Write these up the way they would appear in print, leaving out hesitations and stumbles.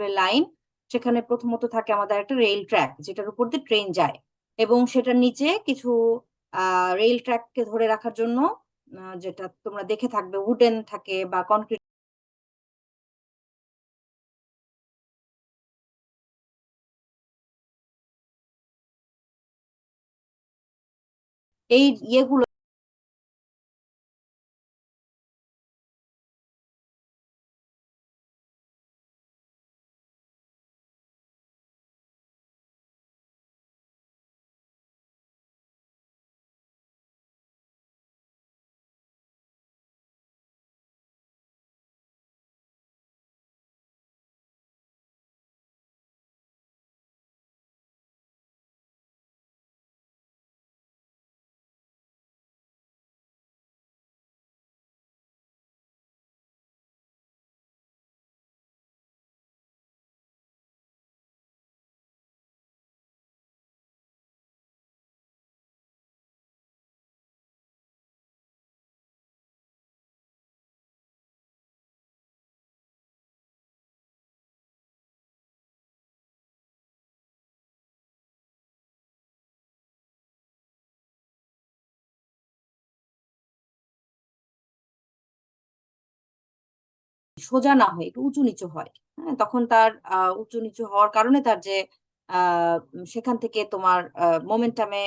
Railway line, সেখানে প্রথমত থাকে আমাদের একটা রেল ট্র্যাক যেটার উপর দিয়ে ট্রেন যায়, এবং সেটার নিচে কিছু রেল ট্র্যাককে ধরে রাখার জন্য যেটা তোমরা দেখে থাকবে উডেন থাকে বা কনক্রিট, এই ইয়েগুলো সোজা না হয়, একটু উঁচু নিচু হয়। হ্যাঁ, তখন তার উঁচু নিচু হওয়ার কারণে তার যে সেখান থেকে তোমার মোমেন্টামে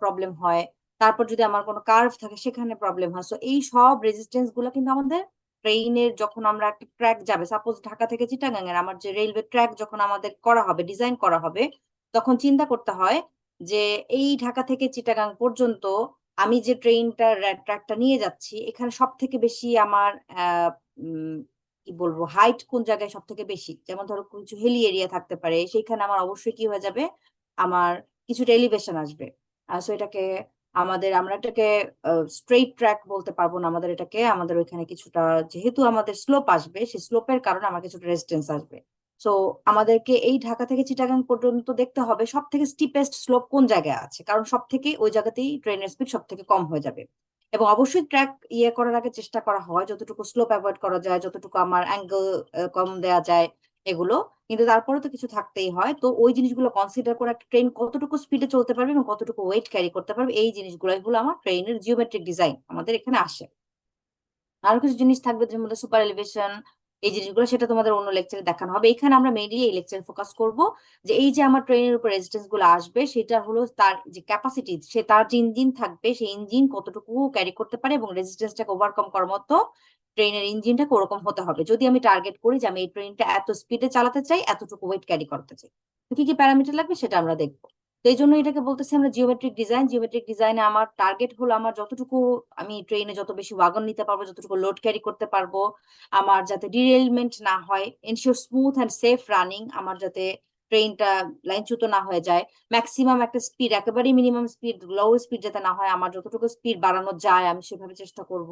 প্রবলেম হয়। তারপর যদি আমার কোনো কার্ভ থাকে সেখানে প্রবলেম হয়। সো এই সব রেজিস্ট্যান্স গুলো কিন্তু আমাদের ট্রেইনের, যখন আমরা একটা ট্র্যাক যাবে, সাপোজ ঢাকা থেকে চিটাগাং এর আমার যে রেলওয়ে ট্র্যাক যখন আমাদের করা হবে, ডিজাইন করা হবে, তখন চিন্তা করতে হয় যে এই ঢাকা থেকে চিটাগাং পর্যন্ত আমি যে ট্র্যাকটা নিয়ে যাচ্ছি, এখানে সব থেকে বেশি আমার কি বলবো, হাইট কোন জায়গায় সব থেকে বেশি। যেমন ধরো কিছু হিলি এরিয়া থাকতে পারে, সেইখানে আমার অবশ্যই কি হয়ে যাবে, আমার কিছুটা এলিভেশন আসবে। সো এটাকে আমরা এটাকে স্ট্রেইট ট্র্যাক বলতে পারবো না, আমাদের ওইখানে কিছুটা, যেহেতু আমাদের স্লোপ আসবে, সেই স্লোপের কারণে আমার কিছুটা রেজিস্টেন্স আসবে। সো আমাদেরকে এই ঢাকা থেকে চিটাগাং পর্যন্ত দেখতে হবে সব থেকে স্টিপেস্ট স্লোপ কোন জায়গায় আছে, কারণ সব থেকে ওই জায়গাতেই ট্রেনের স্পিড সব থেকে কম হয়ে যাবে। এবং অবশ্যই ট্র্যাক করার আগে চেষ্টা করা হয় যতটুকু স্লোপ অ্যাভয়েড করা যায়, যতটুকু আমার অ্যাঙ্গেল কম দেওয়া যায় এগুলো। কিন্তু তারপরে তো কিছু থাকতেই হয়, তো ওই জিনিসগুলো কনসিডার করে একটা ট্রেন কতটুকু স্পিডে চলতে পারবে এবং কতটুকু ওয়েট ক্যারি করতে পারবে, এই জিনিসগুলো, এগুলো আমার ট্রেনের জিওমেট্রিক ডিজাইন আমাদের এখানে আসে। আরো কিছু জিনিস থাকবে যের মধ্যে সুপার এলিভেশন, এই জিনিসগুলো সেটা তোমাদের অন্য লেকচারে দেখানো হবে। এখানে আমরা মেইনলি এই লেকচারে ফোকাস করব যে এই যে আমার ট্রেনের উপর রেজিস্ট্যান্স গুলো আসবে, সেটা হলো তার যে ক্যাপাসিটি, তার যে ইঞ্জিন থাকবে, সেই ইঞ্জিন কতটুকু ক্যারি করতে পারে এবং রেজিস্ট্যান্সটাকে ওভারকাম করার মতো ট্রেনের ইঞ্জিনটা ওরকম হতে হবে। যদি আমি টার্গেট করি যে আমি এই ট্রেনটা এত স্পিডে চালাতে চাই, এতটুকু ওয়েট ক্যারি করতে চাই, তো কি কি প্যারামিটার লাগবে সেটা আমরা দেখবো। তো এই জন্য এটাকে বলতেছি আমরা জিওমেট্রিক ডিজাইন। জিওমেট্রিক ডিজাইনে আমার টার্গেট হলো আমার যতটুকু, আমি ট্রেনে যত বেশি ওয়াগন নিতে পারবো, যতটুকু লোড ক্যারি করতে পারবো, আমার যাতে ডিরেলমেন্ট না হয়, ensure smooth and safe running, আমার যাতে ট্রেনটা লাইনচ্যুত না হয়ে যায়, ম্যাক্সিমাম একটা স্পিড, একেবারেই মিনিমাম স্পিড, লো স্পিড যাতে না হয়, আমার যতটুকু স্পিড বাড়ানো যায় আমি সেভাবে চেষ্টা করব।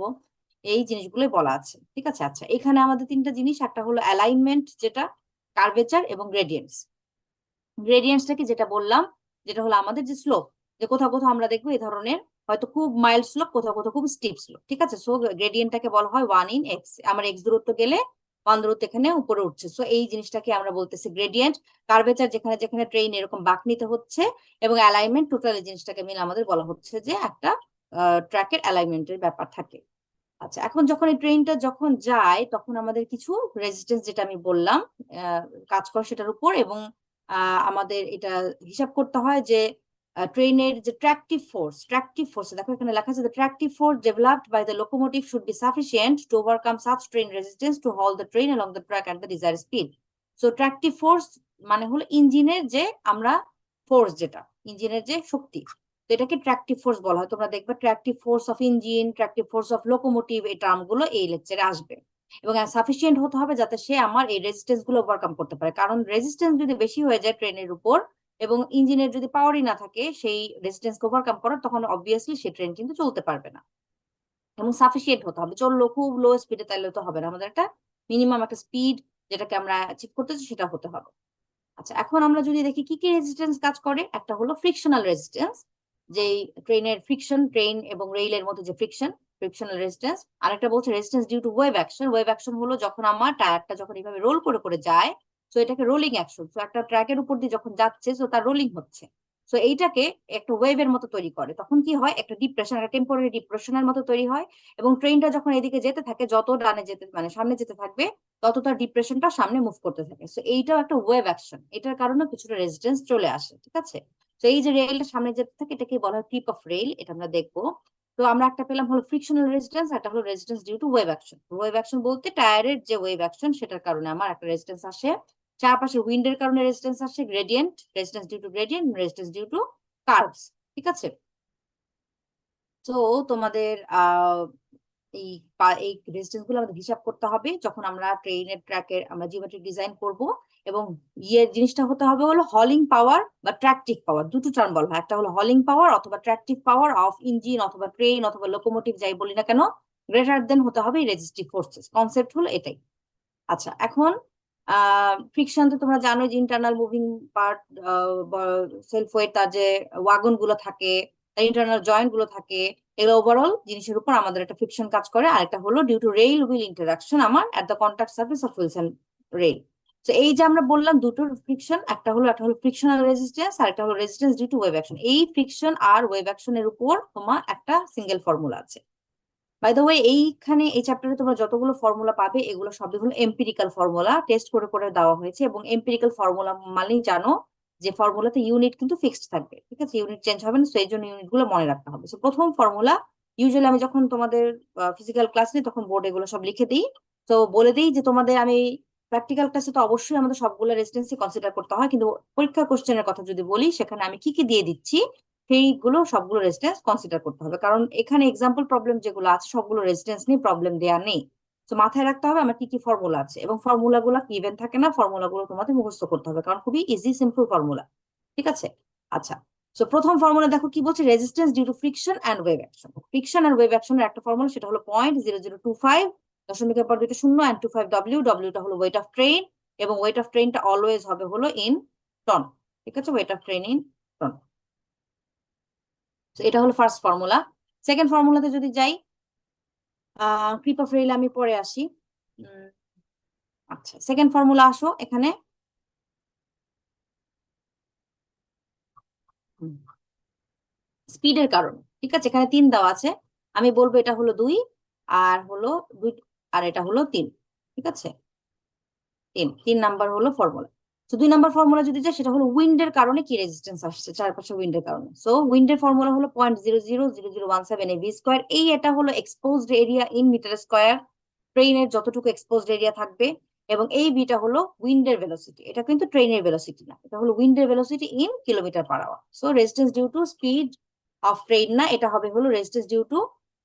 এই জিনিসগুলোই বলা আছে, ঠিক আছে। আচ্ছা, এখানে আমাদের তিনটা জিনিস, একটা হলো অ্যালাইনমেন্ট, যেটা কার্ভেচার এবং গ্রেডিয়েন্টস। গ্রেডিয়েন্টসটাকে যেটা বললাম, যেটা হলো আমাদের যে স্লোপ, যে কোথাও কোথাও আমরা দেখবো এই ধরনের হয়তো খুব মাইল্ড স্লোপ, কোথাও কোথাও খুব স্টিপ স্লোপ, ঠিক আছে। সো গ্রেডিয়েন্টটাকে বলা হয় 1 in x, আমার এক্স দূরত্ব গেলে 1 দূরত্ব এখানে উপরে উঠছে, সো এই জিনিসটাকে আমরা বলতেছি গ্রেডিয়েন্ট। কার্ভেচার যেখানে যেখানে ট্রেন এরকম বাঁক নিতে হচ্ছে, এবং অ্যালাইনমেন্ট, টোটাল এই জিনিসটাকে মিলে আমাদের বলা হচ্ছে যে একটা ট্র্যাকের অ্যালাইনমেন্টের ব্যাপার থাকে। আচ্ছা, এখন যখন এই ট্রেনটা যখন যায়, তখন আমাদের কিছু রেজিস্ট্যান্স, যেটা আমি বললাম, কাজ করে সেটার উপর, এবং আমাদের এটা হিসাব করতে হয় যে ট্রেনের যে ট্র্যাকটিভ ফোর্স, দেখো এখানে লেখা আছে, the tractive force developed by the locomotive should be sufficient to overcome such train resistance to haul the train along the track at the desired speed. So tractive force মানে হলো ইঞ্জিনের যে আমরা ফোর্স, যেটা ইঞ্জিনের যে শক্তি, তো এটাকে ট্র্যাকটিভ ফোর্স বলা হয়। তোমরা দেখবে tractive force of engine, tractive force of locomotive, এই টার্ম গুলো এই লেকচারে আসবে। এবং সাফিসিয়েন্ট হতে হবে যাতে সে আমার এই রেজিস্ট্যান্স গুলো ওভারকাম করতে পারে, কারণ রেজিস্ট্যান্স যদি বেশি হয়ে যায় ট্রেনের উপর, এবং ইঞ্জিনের যদি পাওয়ারই না থাকে সেই রেজিস্ট্যান্স ওভারকাম করার, তখন অবভিয়াসলি সে ট্রেন কিন্তু চলতে পারবে না। এবং সাফিসিয়েন্ট হতে হবে, চললো খুব লো স্পিডে তাইলে তো হবে না, আমাদের একটা মিনিমাম একটা স্পিড যেটাকে আমরা অ্যাচিভ করতেছি সেটা হতে হবে। আচ্ছা, এখন আমরা যদি দেখি কি কি রেজিস্ট্যান্স কাজ করে, একটা হলো ফ্রিকশনাল রেজিস্ট্যান্স, যেই ট্রেনের ফ্রিকশন, ট্রেন এবং রেইলের মধ্যে যে ফ্রিকশনাল রেজিস্ট্যান্স। আরেকটা বলছে resistance due to wave action. Wave action হলো যখন আমার টায়ারটা যখন এইভাবে রোল করে করে যায়, সো এটাকে রোলিং অ্যাকশন। সো একটা ট্র্যাকের উপর দিয়ে যখন যাচ্ছে, সো তার রোলিং হচ্ছে। সো এইটাকে একটা ওয়েভের মতো তৈরি করে। তখন কি হয়, একটা ডিপ্রেশন, একটা টেম্পোরারি ডিপ্রেশনের মতো তৈরি হয়। এবং ট্রেনটা যখন এদিকে যেতে থাকে, যত ডানে যেতে মানে সামনে যেতে থাকবে, তত তার ডিপ্রেশনটা সামনে মুভ করতে থাকে। সো এইটাও একটা ওয়েভ অ্যাকশন, এটার কারণে কিছুটা রেজিস্ট্যান্স চলে আসে, ঠিক আছে। তো এই যে রেলটা সামনে যেতে থাকে, এটাকে বলা হয় টিপ অফ রেল, এটা আমরা দেখবো। তো আমরা একটা পেলাম হলো ফ্রিকশনাল রেজিস্ট্যান্স, একটা হলো resistance due to wave action. Wave action বলতে টায়ারের যে ওয়েভ অ্যাকশন, সেটার কারণে আমার একটা রেজিস্ট্যান্স আসে। চারপাশে উইন্ডের কারণে রেজিস্ট্যান্স আসে, gradient, resistance due to gradient, resistance due to curves, ঠিক আছে। তো তোমাদের এই এই রেজিস্ট্যান্স গুলো আমাদের হিসাব করতে হবে যখন আমরা ট্রেনের ট্র্যাকের আমরা জিওমেট্রিক ডিজাইন করব। এবং জিনিসটা হতে হবে হলো হলিং পাওয়ার বা ট্র্যাকটিভ পাওয়ার, দুটো টার্ম বলা হয়। একটা হলো হলিং পাওয়ার অথবা ট্র্যাকটিভ পাওয়ার অফ ইঞ্জিন অথবা ট্রেন অথবা লোকোমোটিভ, যাই বলি না কেন, গ্রেটার দেন হতে হবে রেজিস্টিভ ফোর্সেস। কনসেপ্ট হলো এটাই। আচ্ছা, এখন ফ্রিকশন তো তোমরা জানো যে internal moving part, self wait, তার যে ওয়াগন গুলো থাকে, ইন্টারনাল জয়েন্ট গুলো থাকে, এগুলো ওভারঅল জিনিসের উপর আমাদের একটা ফ্রিকশন কাজ করে। আর একটা হলো due to rail wheel interaction আমার at the contact surface of wheels and rail. তো এই যে আমরা বললাম দুটোর ফ্রিকশন, একটা হলো ফ্রিকশনাল রেজিস্ট্যান্স আর একটা হলো resistance due to wave action. এই ফ্রিকশন আর ওয়েভ অ্যাকশনের উপর তোমার একটা সিঙ্গেল ফর্মুলা আছে। বাই দ্য ওয়ে, এইখানে এই চ্যাপ্টারে তোমরা যতগুলো ফর্মুলা পাবে, এগুলো সবই হলো এম্পিরিক্যাল ফর্মুলা, টেস্ট করে করে দেওয়া হয়েছে। এবং এম্পিরিক্যাল ফর্মুলা মানেই জানো যে ফর্মুলাতে ইউনিট কিন্তু ফিক্সড থাকবে, ঠিক আছে, ইউনিট চেঞ্জ হবে না। সো এই জন্য ইউনিট গুলো মনে রাখতে হবে। সো প্রথম ফর্মুলা, ইউজুয়ালি আমি যখন তোমাদের ফিজিক্যাল ক্লাস নিই তখন বোর্ডে এগুলো সব লিখে দিই। তো বলে দিই যে তোমাদের আমি প্র্যাকটিক্যাল ক্লাসে তো অবশ্যই আমাদের সবগুলো রেজিস্ট্যান্সই কনসিডার করতে হয়, কিন্তু পরীক্ষা কোশ্চেনের কথা যদি বলি, সেখানে আমি কি কি দিয়ে দিচ্ছি, সেইগুলো সবগুলো রেজিস্ট্যান্স কনসিডার করতে হবে। কারণ এখানে এক্সাম্পল প্রবলেম যেগুলো আছে, সবগুলো রেজিস্ট্যান্স নিয়ে প্রবলেম দেওয়া নেই। তো মাথায় রাখতে হবে আমার কি কি ফর্মুলা আছে, এবং ফর্মুলা গুলো গিভেন থাকে না, ফর্মুলা গুলো তোমাদের মুখস্থ করতে হবে, কারণ খুবই ইজি সিম্পল ফর্মুলা, ঠিক আছে। আচ্ছা, তো প্রথম ফর্মুলা দেখো কি বলছে, resistance due to friction and wave action. Friction and wave অ্যাকশনের একটা ফর্মুলা, সেটা হলো 0.0025, দশমিকের পর দুটো শূন্য, অ্যান্ড 25 ডব্লিউ, ডব্লিউটা হলো ওয়েট অফ ট্রেন, এবং ওয়েট অফ ট্রেনটা অলওয়েজ হবে হলো ইন টন, ঠিক আছে, weight of train in ton. তো এটা হলো ফার্স্ট ফর্মুলা। সেকেন্ড ফর্মুলাতে যদি যাই, ক্রিপ অফ রেল আমি পরে আসি। উম, আচ্ছা, সেকেন্ড ফর্মুলা আসো এখানে। স্পিডের কারণে, ঠিক আছে, এখানে 3 দেওয়া আছে। আমি বলবো এটা হলো 2, আর হলো 2, আর এটা হলো 3, ঠিক আছে। 3 নাম্বার হলো ফর্মুলা। তো 2 নাম্বার ফর্মুলা যদি যায়, সেটা হলো উইন্ডের কারণে কি রেজিস্ট্যান্স আসছে, চারপাশে উইন্ডের কারণে। সো উইন্ডের ফর্মুলা হলো 0.000017 এভি স্কোয়ার। এটা হলো exposed area in meter square, ট্রেনের যতটুকু এক্সপোজড এরিয়া থাকবে। এবং এই বিটা হলো উইন্ডের ভেলোসিটি, এটা কিন্তু ট্রেনের ভেলোসিটি না, এটা হলো উইন্ডের velocity in kilometre per hour. So resistance due to speed of train না, এটা হবে হলো resistance due to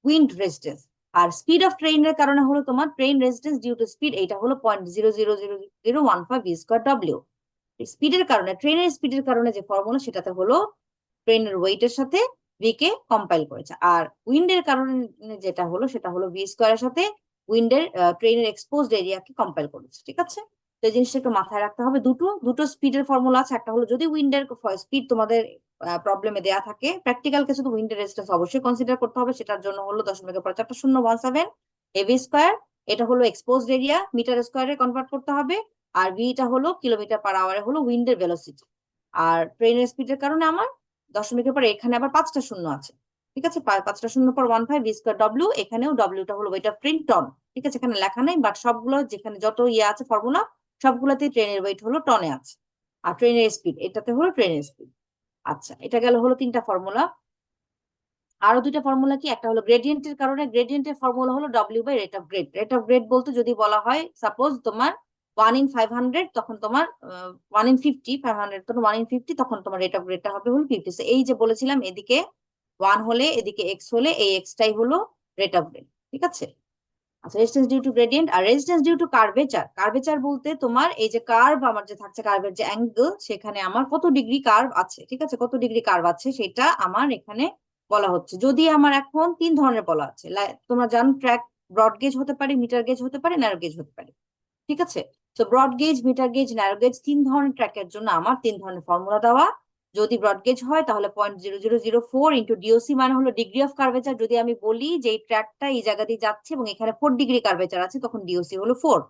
wind resistance. আর স্পিড অফ ট্রেনের কারণে হলো তোমার train resistance due to speed, এইটা হলো 0.000015 ভি স্কোয়ার ডব্লিউ। স্পিডের কারণে, ট্রেনের স্পিডের কারণে যে ফর্মুলা, সেটাতে হলো ট্রেনের ওয়েটের সাথে ভি কে কম্পাইল করেছে। আর উইন্ডের কারণে যেটা হলো, সেটা হলো ভি স্কোয়ারের সাথে উইন্ডের ট্রেনের এক্সপোজড এরিয়াকে কম্পাইল করেছে, ঠিক আছে। তো এই জিনিসটা একটু মাথায় রাখতে হবে। দুটো দুটো স্পিডের ফর্মুলা আছে। একটা হলো যদি উইন্ডের স্পিড তোমাদের প্রবলেমে দেয়া থাকে, প্র্যাকটিক্যাল কেসে তো উইন্ডের রেজিস্ট্যান্স অবশ্যই কনসিডার করতে হবে। সেটার জন্য হলো 0.5017 এভি স্কোয়ার, এটা হলো এক্সপোজড এরিয়া, মিটার স্কোয়ারে কনভার্ট করতে হবে। আর ভিটা হলো কিলোমিটার পার আওয়ারে হলো উইন্ডের ভেলোসিটি। আর ট্রেনের স্পিডের কারণে আমার দশমিকের পর এখানে আবার 5টা শূন্য আছে, ঠিক আছে, 5টা শূন্য পর 15 ভি স্কোয়ার ডব্লিউ। এখানেও ডব্লিউটা হলো ওয়েট অফ ট্রেন টন, ঠিক আছে, এখানে লেখা নেই, বাট সবগুলো যেখানে যত ইয়ে আছে ফর্মুলা, সবগুলোতেই ট্রেনের ওয়েট হলো টনে আছে। আর ট্রেনের স্পিড, এটাতে হলো ট্রেনের স্পিড। আচ্ছা, এটা গেল হলো 3টা ফর্মুলা। আরো 2টা ফর্মুলা কি, একটা হলো গ্রেডিয়েন্টের কারণে, গ্রেডিয়েন্টের ফর্মুলা হলো W by rate of grade. Rate of grade বলতে যদি বলা হয়, সাপোজ তোমার 1/500, তখন তোমার 1/50, 500 তখন 1/50, তখন তোমার রেট অফ গ্রেডটা হবে হলো 50। এই যে বলেছিলাম, এদিকে 1 হলে এদিকে এক্স হলে এই এক্সটাই হলো রেট অফ গ্রেড, ঠিক আছে। আচ্ছা, রেজিস্ট্যান্স ডিউ টু গ্রেডিয়েন্ট আর resistance due to curvature. Curvature বলতে তোমার এই যে কার্ভ আমার যে থাকছে, কার্ভের যে অ্যাঙ্গেল, সেখানে আমার কত ডিগ্রি কার্ভ আছে, ঠিক আছে, কত ডিগ্রি কার্ভ আছে সেটা আমার এখানে বলা হচ্ছে। যদি আমার এখন 3 ধরনের বলা আছে, তোমরা জানো ট্র্যাক ব্রড গেজ হতে পারে, মিটার গেজ হতে পারে, ন্যারো গেজ হতে পারে, ঠিক আছে। তো broad gauge, meter gauge, narrow gauge, 3 ধরনের ট্র্যাকের জন্য আমার 3 ধরনের ফর্মুলা দেওয়া। যদি ব্রড গেজ হয় তাহলে 0.0004 ইন্টু ডিওসি, মানে হলো ডিগ্রি অফ কার্ভেচার। যদি আমি বলি যে এই ট্র্যাকটা এই জায়গা দিয়ে যাচ্ছে এবং এখানে 4 ডিগ্রি কার্ভেচার আছে, তখন ডিওসি হলো 4।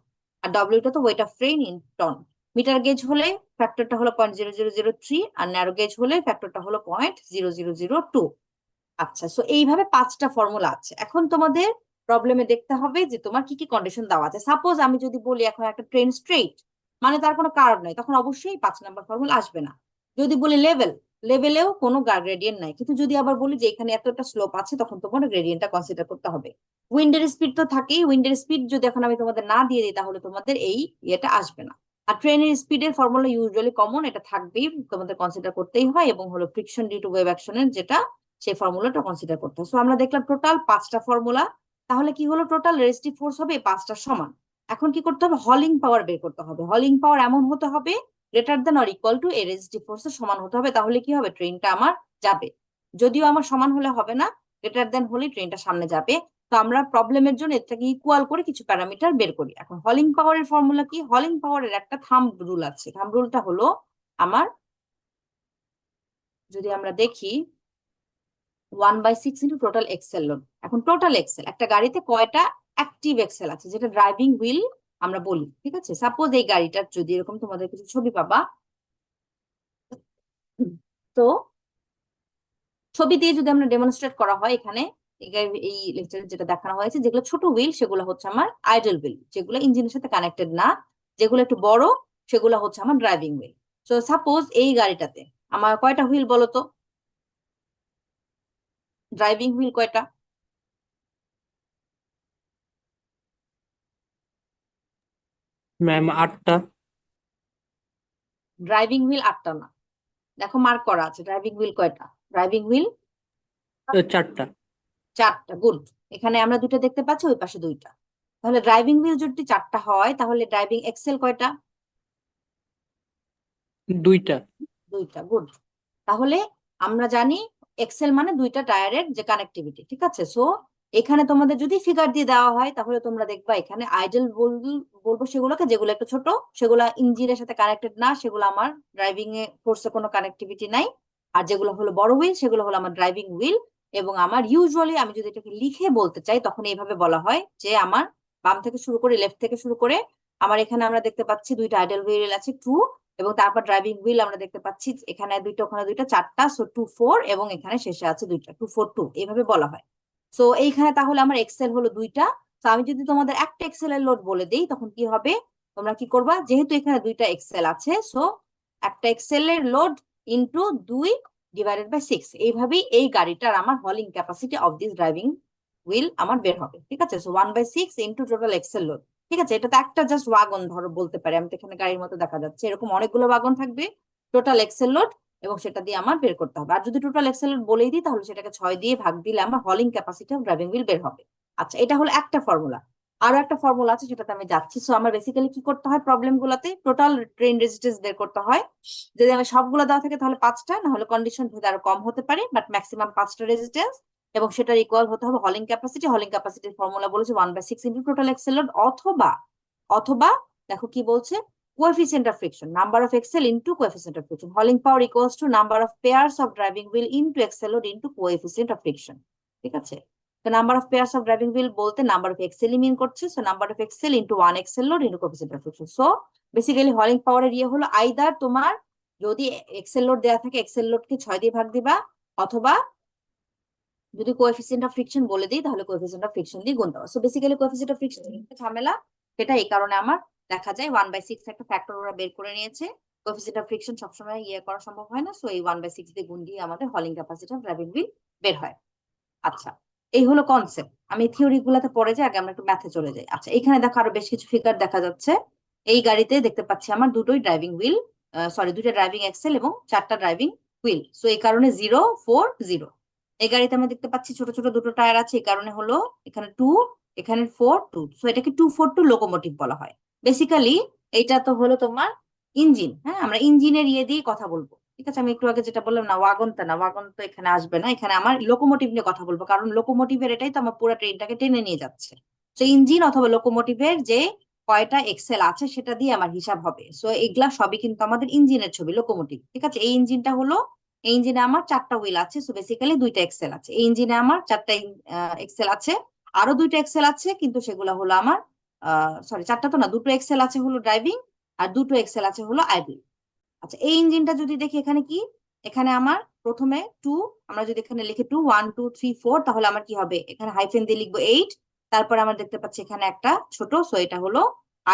আর ডব্লিউটা তো weight of train in ton. Meter gauge হলে ফ্যাক্টরটা হলো 0.0003, আর ন্যারো গেজ হলে ফ্যাক্টরটা হলো 0.0002। আচ্ছা, সো এইভাবে 5টা ফর্মুলা আছে। এখন তোমাদের প্রবলেমে দেখতে হবে যে তোমার কি কি কন্ডিশন দেওয়া আছে। সাপোজ আমি যদি বলি এখন একটা ট্রেন স্ট্রেইট, মানে তার কোনো কার্ভ নাই, তখন অবশ্যই 5 নম্বর ফর্মুলা আসবে না। যদি বলি লেভেল, লেভেলেও কোনো গ্রেডিয়েন্ট নাই। কিন্তু যদি আবার বলি যে এখানে এতটা স্লোপ আছে, তখন তোমার গ্রেডিয়েন্টটা কনসিডার করতে হবে। উইন্ডের স্পিড তো থাকেই, উইন্ডের স্পিড যদি এখন আমি তোমাদের না দিয়ে দিই, তাহলে তোমাদের এই ইয়েটা আসবে না। আর ট্রেনের স্পিডের ফর্মুলা ইউজুয়ালি কমন, এটা থাকবেই, তোমাদের কনসিডার করতেই হয়, এবং হলো ফ্রিকশন ডিউ টু ওয়েভ অ্যাকশনের যেটা, সেই ফর্মুলাটা কনসিডার করতে হয়। সো আমরা দেখলাম টোটাল 5টা ফর্মুলা। তাহলে কি হলো, টোটাল রেজিস্টিভ ফোর্স হবে 5টার সমান। এখন কি করতে হবে, হলিং পাওয়ার বের করতে হবে। হলিং পাওয়ার এমন হতে হবে greater than or equal to এই রেজিস্টিভ ফোর্সের সমান হতে হবে, তাহলে কি হবে, ট্রেনটা আমার যাবে। যদিও আমার সমান হলে হবে না, গ্রেটার দেন হলে ট্রেনটা সামনে যাবে। তো আমরা প্রবলেমের জন্য এটাকে ইকুয়াল করে কিছু প্যারামিটার বের করি। এখন হলিং পাওয়ারের ফর্মুলা কি, হলিং পাওয়ারের একটা থাম্ব রুল আছে। থাম্ব রুলটা হলো আমার, যদি আমরা দেখি, 1/6 ইন্টু টোটাল এক্সেল লোড। এখন টোটাল এক্সেল, একটা গাড়িতে কয়টা অ্যাক্টিভ এক্সেল আছে, যেটা ড্রাইভিং হুইল আমরা বলি, ঠিক আছে। সাপোজ এই গাড়িটার যদি এরকম তোমাদের কিছু ছবি পাবা, তো ছবি দিয়ে যদি আমরা ডেমনস্ট্রেট করা হয় এখানে, এই লেকচারে যেটা দেখানো হয়েছে, যেগুলো ছোট হুইল সেগুলো হচ্ছে আমার আইডল হুইল, যেগুলো ইঞ্জিনের সাথে কানেক্টেড না। যেগুলো একটু বড় সেগুলো হচ্ছে আমার ড্রাইভিং হুইল। তো সাপোজ এই গাড়িটাতে আমার কয়টা হুইল বলো তো, ড্রাইভিং হুইল কয়টা? ম্যাম 8টা। ড্রাইভিং হুইল 8টা না, দেখো মার্ক করা আছে। ড্রাইভিং হুইল কয়টা? ড্রাইভিং হুইল 4টা। 4টা, গুড। এখানে আমরা দুটো দেখতে পাচ্ছি, ওই পাশে দুইটা। তাহলে ড্রাইভিং হুইল যদি 4টা হয়, তাহলে ড্রাইভিং এক্সেল কয়টা? 2টা। 2টা, গুড। তাহলে আমরা জানি এক্সেল মানে দুইটা টায়ারের যে কানেক্টিভিটি, ঠিক আছে। সো এখানে তোমাদের যদি ফিগার দিয়ে দেওয়া হয়, তাহলে তোমরা দেখবা এখানে আইডল বলবো সেগুলোকে, যেগুলো একটু ছোট, সেগুলো ইঞ্জিনের সাথে কানেক্টেড না, সেগুলো আমার ড্রাইভিং এ ফোর্সে কোনো কানেক্টিভিটি নাই। আর যেগুলো হলো বড় হুইল, সেগুলো হলো আমার ড্রাইভিং হুইল। এবং আমার ইউজুয়ালি আমি যদি এটাকে লিখে বলতে চাই, তখন এইভাবে বলা হয় যে আমার বাম থেকে শুরু করে, লেফট থেকে শুরু করে, আমার এখানে আমরা দেখতে পাচ্ছি দুইটা আইডল হুইল আছে, 2। এবং তারপর ড্রাইভিং হুইল আমরা দেখতে পাচ্ছি এখানে দুইটা, ওখানে দুইটা, 4টা, সো 2 4, এবং এখানে শেষে আছে দুইটা, 2 4 2, এইভাবে বলা হয়। সো এইখানে তাহলে আমার এক্সেল হলো দুইটা। তো আমি যদি তোমাদের একটা এক্সেল এর লোড বলে দিই, তখন কি হবে, তোমরা কি করবা, যেহেতু এখানে দুইটা এক্সেল আছে, সো একটা এক্সেল এর লোড ইন্টু 2 / 6, এইভাবেই এই গাড়িটার আমার hauling capacity of this driving wheel আমার বের হবে, ঠিক আছে। So 1/6 into total axle load, ঠিক আছে। এটা তো একটা জাস্ট ওয়াগন ধরো বলতে পারি, আমি তো এখানে গাড়ির মতো দেখা যাচ্ছে, এরকম অনেকগুলো ওয়াগন থাকবে, টোটাল এক্সেল লোড, এবং সেটা দিয়ে আমার বের করতে হবে। আর যদি টোটাল এক্সেল লোড বলেই দিই, তাহলে সেটাকে 6 দিয়ে ভাগ দিলে আমার hauling capacity of driving wheel বের হবে। আচ্ছা, এটা হলো একটা ফর্মুলা। আরো একটা ফর্মুলা আছে, সেটাতে আমি যাচ্ছি। সো আমার বেসিক্যালি কি করতে হয়, প্রবলেম গুলাতে টোটাল ট্রেন রেজিস্ট্যান্স বের করতে হয়। যদি আমি সবগুলো দেওয়া থাকে তাহলে 5টা, না হলে কন্ডিশন ভেদে আরো কম হতে পারে, বাট ম্যাক্সিমাম 5টা রেজিস্ট্যান্স। এবং সেটার ইকুয়াল হতে হবে হলিং ক্যাপাসিটি। হলিং ক্যাপাসিটির ফর্মুলা বলেছে 1/6 ইন্টু টোটাল এক্সেল লোড, অথবা, অথবা দেখো কি বলছে, coefficient of friction, number of axle into coefficient of friction. Hauling power equals to number of pairs of driving wheel into axle load into coefficient of friction, ঠিক আছে। তো number of pairs of driving wheel বলতে number of axle mean করছে, so number of axle into 1 axle load into coefficient of friction. So basically hauling পাওয়ারের ইয়ে হলো, either তোমার যদি এক্সেল লোড দেওয়া থাকে, এক্সেল লোডকে 6 দিয়ে ভাগ দিবা, অথবা যদি কোএফিসিয়েন্ট অফ ফ্রিকশন বলে দিই, তাহলে কোএফিসিয়েন্ট অফ ফ্রিকশন দিয়ে গুণ দেওয়া। So basically coefficient of friction ঝামেলা, সেটা এই কারণে আমার দেখা যায় 1/6 একটা ফ্যাক্টর ওরা বের করে নিয়েছে। কোএফিসিয়েন্ট অফ ফ্রিকশন সবসময় ইয়ে করা সম্ভব হয় না, সো এই 1/6 দিয়ে গুণ দিয়ে আমাদের হলিং ক্যাপাসিটি অফ ড্রাইভিং হুইল বের হয়। আচ্ছা, এই হলো কনসেপ্ট। আমি থিওরি গুলাতে পড়ে যাই, আগে আমরা একটু ম্যাথে চলে যাই। আচ্ছা, এখানে দেখো আরো বেশ কিছু ফিগার দেখা যাচ্ছে। এই গাড়িতে দেখতে পাচ্ছি আমার দুটোই ড্রাইভিং হুইল, সরি, দুইটা ড্রাইভিং এক্সেল এবং 4টা ড্রাইভিং হুইল। সো এই কারণে 0 4 0। এই গাড়িতে আমরা দেখতে পাচ্ছি ছোট ছোট দুটো টায়ার আছে, এই কারণে হলো এখানে 2, এখানে 4 2। সো এটাকে 242 লোকোমোটিভ বলা হয়। বেসিক্যালি এইটা তো হলো তোমার ইঞ্জিন। হ্যাঁ, আমরা ইঞ্জিনের ইয়ে দিয়ে কথা বলবো, ঠিক আছে। আমি একটু আগে যেটা বললাম না, ওয়াগনটা না, ওয়াগন তো এখানে আসবে না, এখানে আমার লোকোমোটিভ নিয়ে কথা বলবো, কারণ লোকোমোটিভের এটাই তো আমার পুরো ট্রেনটাকে টেনে নিয়ে যাচ্ছে। তো ইঞ্জিন অথবা লোকোমোটিভের যে কয়টা এক্সেল আছে সেটা দিয়ে আমার হিসাব হবে। সো এগুলা সবই কিন্তু আমাদের ইঞ্জিনের ছবি, লোকোমোটিভ, ঠিক আছে। এই ইঞ্জিনটা হলো, এই ইঞ্জিনে আমার 4টা হুইল আছে, সো বেসিক্যালি 2টা এক্সেল আছে। এই ইঞ্জিনে আমার 4টা এক্সেল আছে, আরো 2টা এক্সেল আছে, কিন্তু সেগুলো হলো আমার, সরি 4টা তো না, 2টো এক্সেল আছে হলো ড্রাইভিং, আর দুটো এক্সেল আছে হলো আইডল। আচ্ছা, এই ইঞ্জিনটা যদি দেখি এখানে কি, এখানে আমার প্রথমে টু, আমরা যদি এখানে লিখি 2 1 2 3 4, তাহলে আমার কি হবে, এখানে হাইফেন দিয়ে লিখবো 8। তারপর আমরা দেখতে পাচ্ছি এখানে একটা ছোট, সো এটা হলো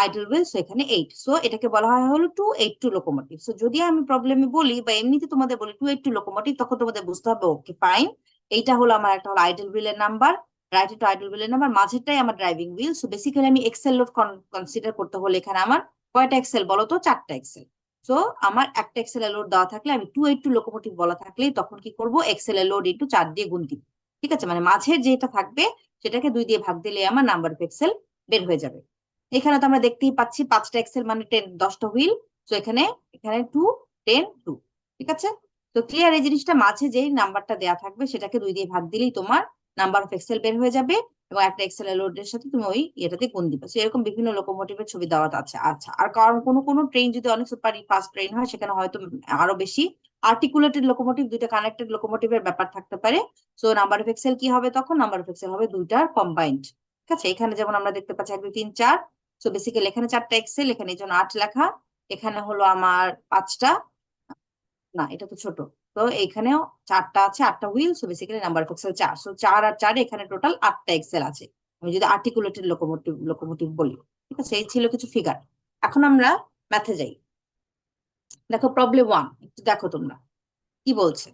আইডল হুইল, সো এখানে 8। সো এটাকে বলা হয় হলো 282 লোকোমোটিভ। সো যদি আমি প্রবলেমে বলি বা এমনিতে তোমাদের বলি 282 লোকোমোটিভ, তখন তোমাদের বুঝতে হবে ওকে ফাইন, এইটা হলো আমার একটা হলো আইডল হুইলের নাম্বার, রাইট টু আইডল হুইলের নাম্বার, মাঝেরটাই আমার ড্রাইভিং হুইল। সো বেসিক্যালি আমি এক্সেল লোড কনসিডার করতে হলে এখানে আমার কয়টা এক্সেল বলো তো, 4টা এক্সেল। সো আমার একটা এক্সেল এর লোড দেওয়া থাকলে, আমি 282 লোকোমোটিভ বলা থাকলেই তখন কি করব, এক্সেল এর লোড ইন্টু 4 দিয়ে গুণ দিব। ঠিক আছে, মানে মাঝের যেটা থাকবে সেটাকে 2 দিয়ে ভাগ দিলে আমার নাম্বার অফ এক্সেল বের হয়ে যাবে। এখানে তো আমরা দেখতেই পাচ্ছি 5টা এক্সেল মানে 10টা হুইল। তো এখানে এখানে 2 10 2। ঠিক আছে, তো ক্লিয়ার এই জিনিসটা, মাঝে যেই নাম্বারটা দেওয়া থাকবে সেটাকে 2 দিয়ে ভাগ দিলেই তোমার নাম্বার অফ এক্সেল বের হয়ে যাবে, এবং একটা এক্সেল এর লোডের সাথে তুমি ওই এটাতে গুণ দিবে। তো এরকম বিভিন্ন লোকোমোটিভের ছবি দেওয়া আছে। আচ্ছা, আর কারণ কোনো কোনো ট্রেন যদি অনেক সুপার ফাস্ট ট্রেন হয়, সেখানে হয়তো আরো বেশি আর্টিকুলেটেড লোকোমোটিভ, দুইটা কানেক্টেড লোকোমোটিভের ব্যাপার থাকতে পারে। সো নাম্বার অফ এক্সেল কি হবে তখন, নাম্বার অফ এক্সেল হবে দুইটার কম্বাইন্ড। ঠিক আছে, এখানে যেমন আমরা দেখতে পাচ্ছি 1 2 3 4। সো বেসিক্যালি এখানে 4টা এক্সেল, এখানে এই জন্য 8 লেখা, এখানে হলো আমার 5টা, না এটা তো ছোট। তো এইখানেও 4টা আছে, 8টা wheel. So basically number of axle 4। So 4 আর 4, এখানে টোটাল 8টা এক্সেল আছে, আমি যদি আর্টিকুলেটেড লোকোমোটিভ লোকোমোটিভ বলি। ঠিক আছে, এই ছিল কিছু ফিগার। এখন আমরা ম্যাথে যাই। দেখো প্রবলেম 1, একটু দেখো তোমরা কি বলছে।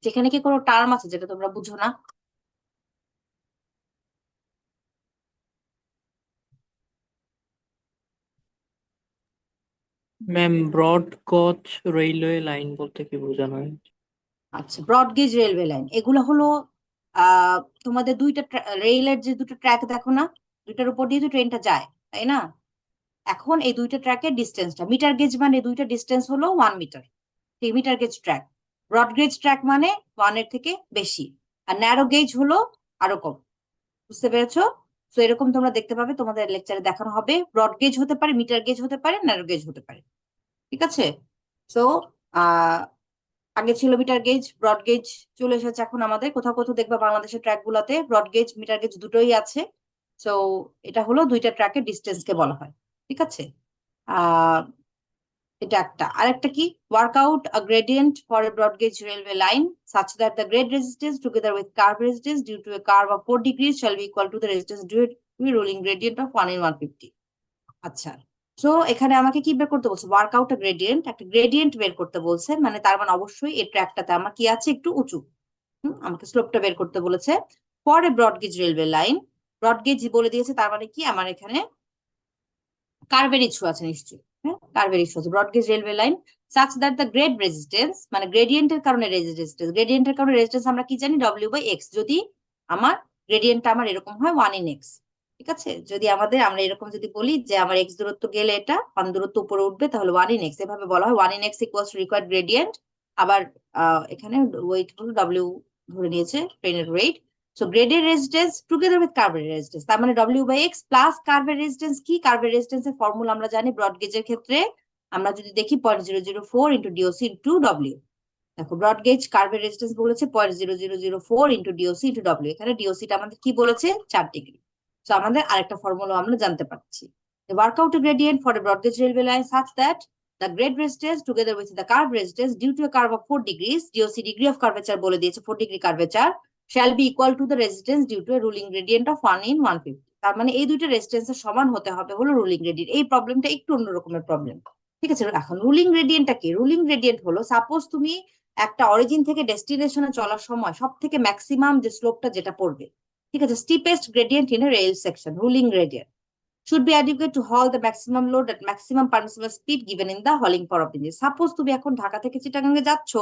যেখানে কি কোনো টার্ম আছে যেটা তোমরা বুঝো না? ম্যাম, ব্রড গজ রেলওয়ে লাইন বলতে কি বোঝানো হয়? আচ্ছা, ব্রড গেজ রেলওয়ে লাইন, এগুলো হলো তোমাদের দুইটা রেলের যে দুটো ট্র্যাক দেখো না, দুইটার উপর দিয়ে তো ট্রেনটা যায়, তাই না? এখন এই দুইটা ট্র্যাকের ডিস্টেন্সটা, মিটার গেজ মানে দুইটা ডিস্টেন্স হলো 1 মিটার। ঠিক, meter gauge track. Broad gauge track মানে 1 এর থেকে বেশি, আর ন্যারো গেজ হলো আরো কম। বুঝতে পেরেছো? তো এরকম তোমরা দেখতে পাবে, তোমাদের লেকচারে দেখানো হবে, ব্রড গেজ হতে পারে, মিটার গেজ হতে পারে, ন্যারো গেজ হতে পারে। ঠিক আছে, তো আহ আগে ছিল মিটার গেজ, ব্রড গেজ চলে এসেছে এখন আমাদের। কোথাও কোথাও দেখবা বাংলাদেশের ট্র্যাক গুলাতে ব্রড গেজ মিটার গেজ দুটোই আছে। তো এটা হলো দুইটা ট্র্যাকের ডিস্টেন্স কে বলা হয়। ঠিক আছে, আহ এটা একটা। আরেকটা কি, work out a gradient for a broad gauge railway line such that the grade resistance together with curve resistance due to a curve of 4 degrees shall be equal to the resistance due to a rolling gradient of 1 in 150। আচ্ছা, তো এখানে আমাকে কি বের করতে বলছে, work out gradient, একটা gradient বের করতে বলছে, মানে তার মানে অবশ্যই এই ট্র্যাকটাতে আমার কি আছে, একটু উঁচু। আমাকে স্লোপটা বের করতে বলেছে। পরে broad gauge railway line, broad gauge বলে দিয়েছে, তার মানে কি আমার এখানে কার্ভের ইস্যু আছে নিশ্চয়ই। হ্যাঁ, কার্ভের ইস্যু আছে। Broad gauge railway line such that the grade resistance, মানে গ্রেডিয়েন্টের কারণে রেজিস্ট্যান্স, গ্রেডিয়েন্টের কারণে রেজিস্ট্যান্স আমরা কি জানি, W/X। যদি আমার গ্রেডিয়েন্টটা আমার এরকম হয় 1 in X। ঠিক আছে, যদি আমরা এরকম যদি বলি যে আমার X দূরত্ব গেলে এটা 1 দূরত্ব উপরে উঠবে, তাহলে 1 in X এভাবে বলা হয়। 1 in X equals required gradient. আবার এখানে ওয়েট হলো W, ধরে নিয়েছে ট্রেনের weight. So graded resistance together with কার্ভের রেজিস্ট্যান্স, তার মানে W/X প্লাস কার্ভের রেজিস্ট্যান্স। কি কার্ভের রেজিস্ট্যান্সের ফর্মুলা আমরা জানি ব্রড গেজের ক্ষেত্রে, আমরা যদি দেখি 0.004 ইন্টু DOC ইন্টু W। দেখো ব্রড গেজ কার্ভের রেজিস্ট্যান্স বলেছে 0.0004 ইন্টু DOC ইন্টু W। এখানে DOC টা আমাদের কি বলেছে, 4 ডিগ্রি। তো আমাদের আরেকটা ফর্মুলা আমরা জানতে পারছি। The workout gradient for a broad gauge railway line such that the grade resistance together with the curve resistance due to a curve of 4 degrees, DOC degree of curvature বলে দিয়েছে, 4 degree curvature, shall be equal to the resistance due to a ruling gradient of 1 in 150। তার মানে এই দুইটা রেজিস্ট্যান্সের সমান হতে হবে হলো রুলিং গ্রেডিয়েন্ট। এই প্রবলেমটা একটু অন্য রকমের প্রবলেম। ঠিক আছে, এখন রুলিং গ্রেডিয়েন্টটা কি, রুলিং গ্রেডিয়েন্ট হলো সাপোজ তুমি একটা অরিজিন থেকে ডেস্টিনেশনে চলার সময় সব থেকে ম্যাক্সিমাম যে স্লোপটা যেটা পড়বে, ঠিক আছে, steepest gradient in a rail section, ruling gradient should be adequate to haul the maximum load at maximum permissible speed given in the hauling power of the engine। Suppose তুমি এখন ঢাকা থেকে চিটাগাঙ্গে যাচ্ছ,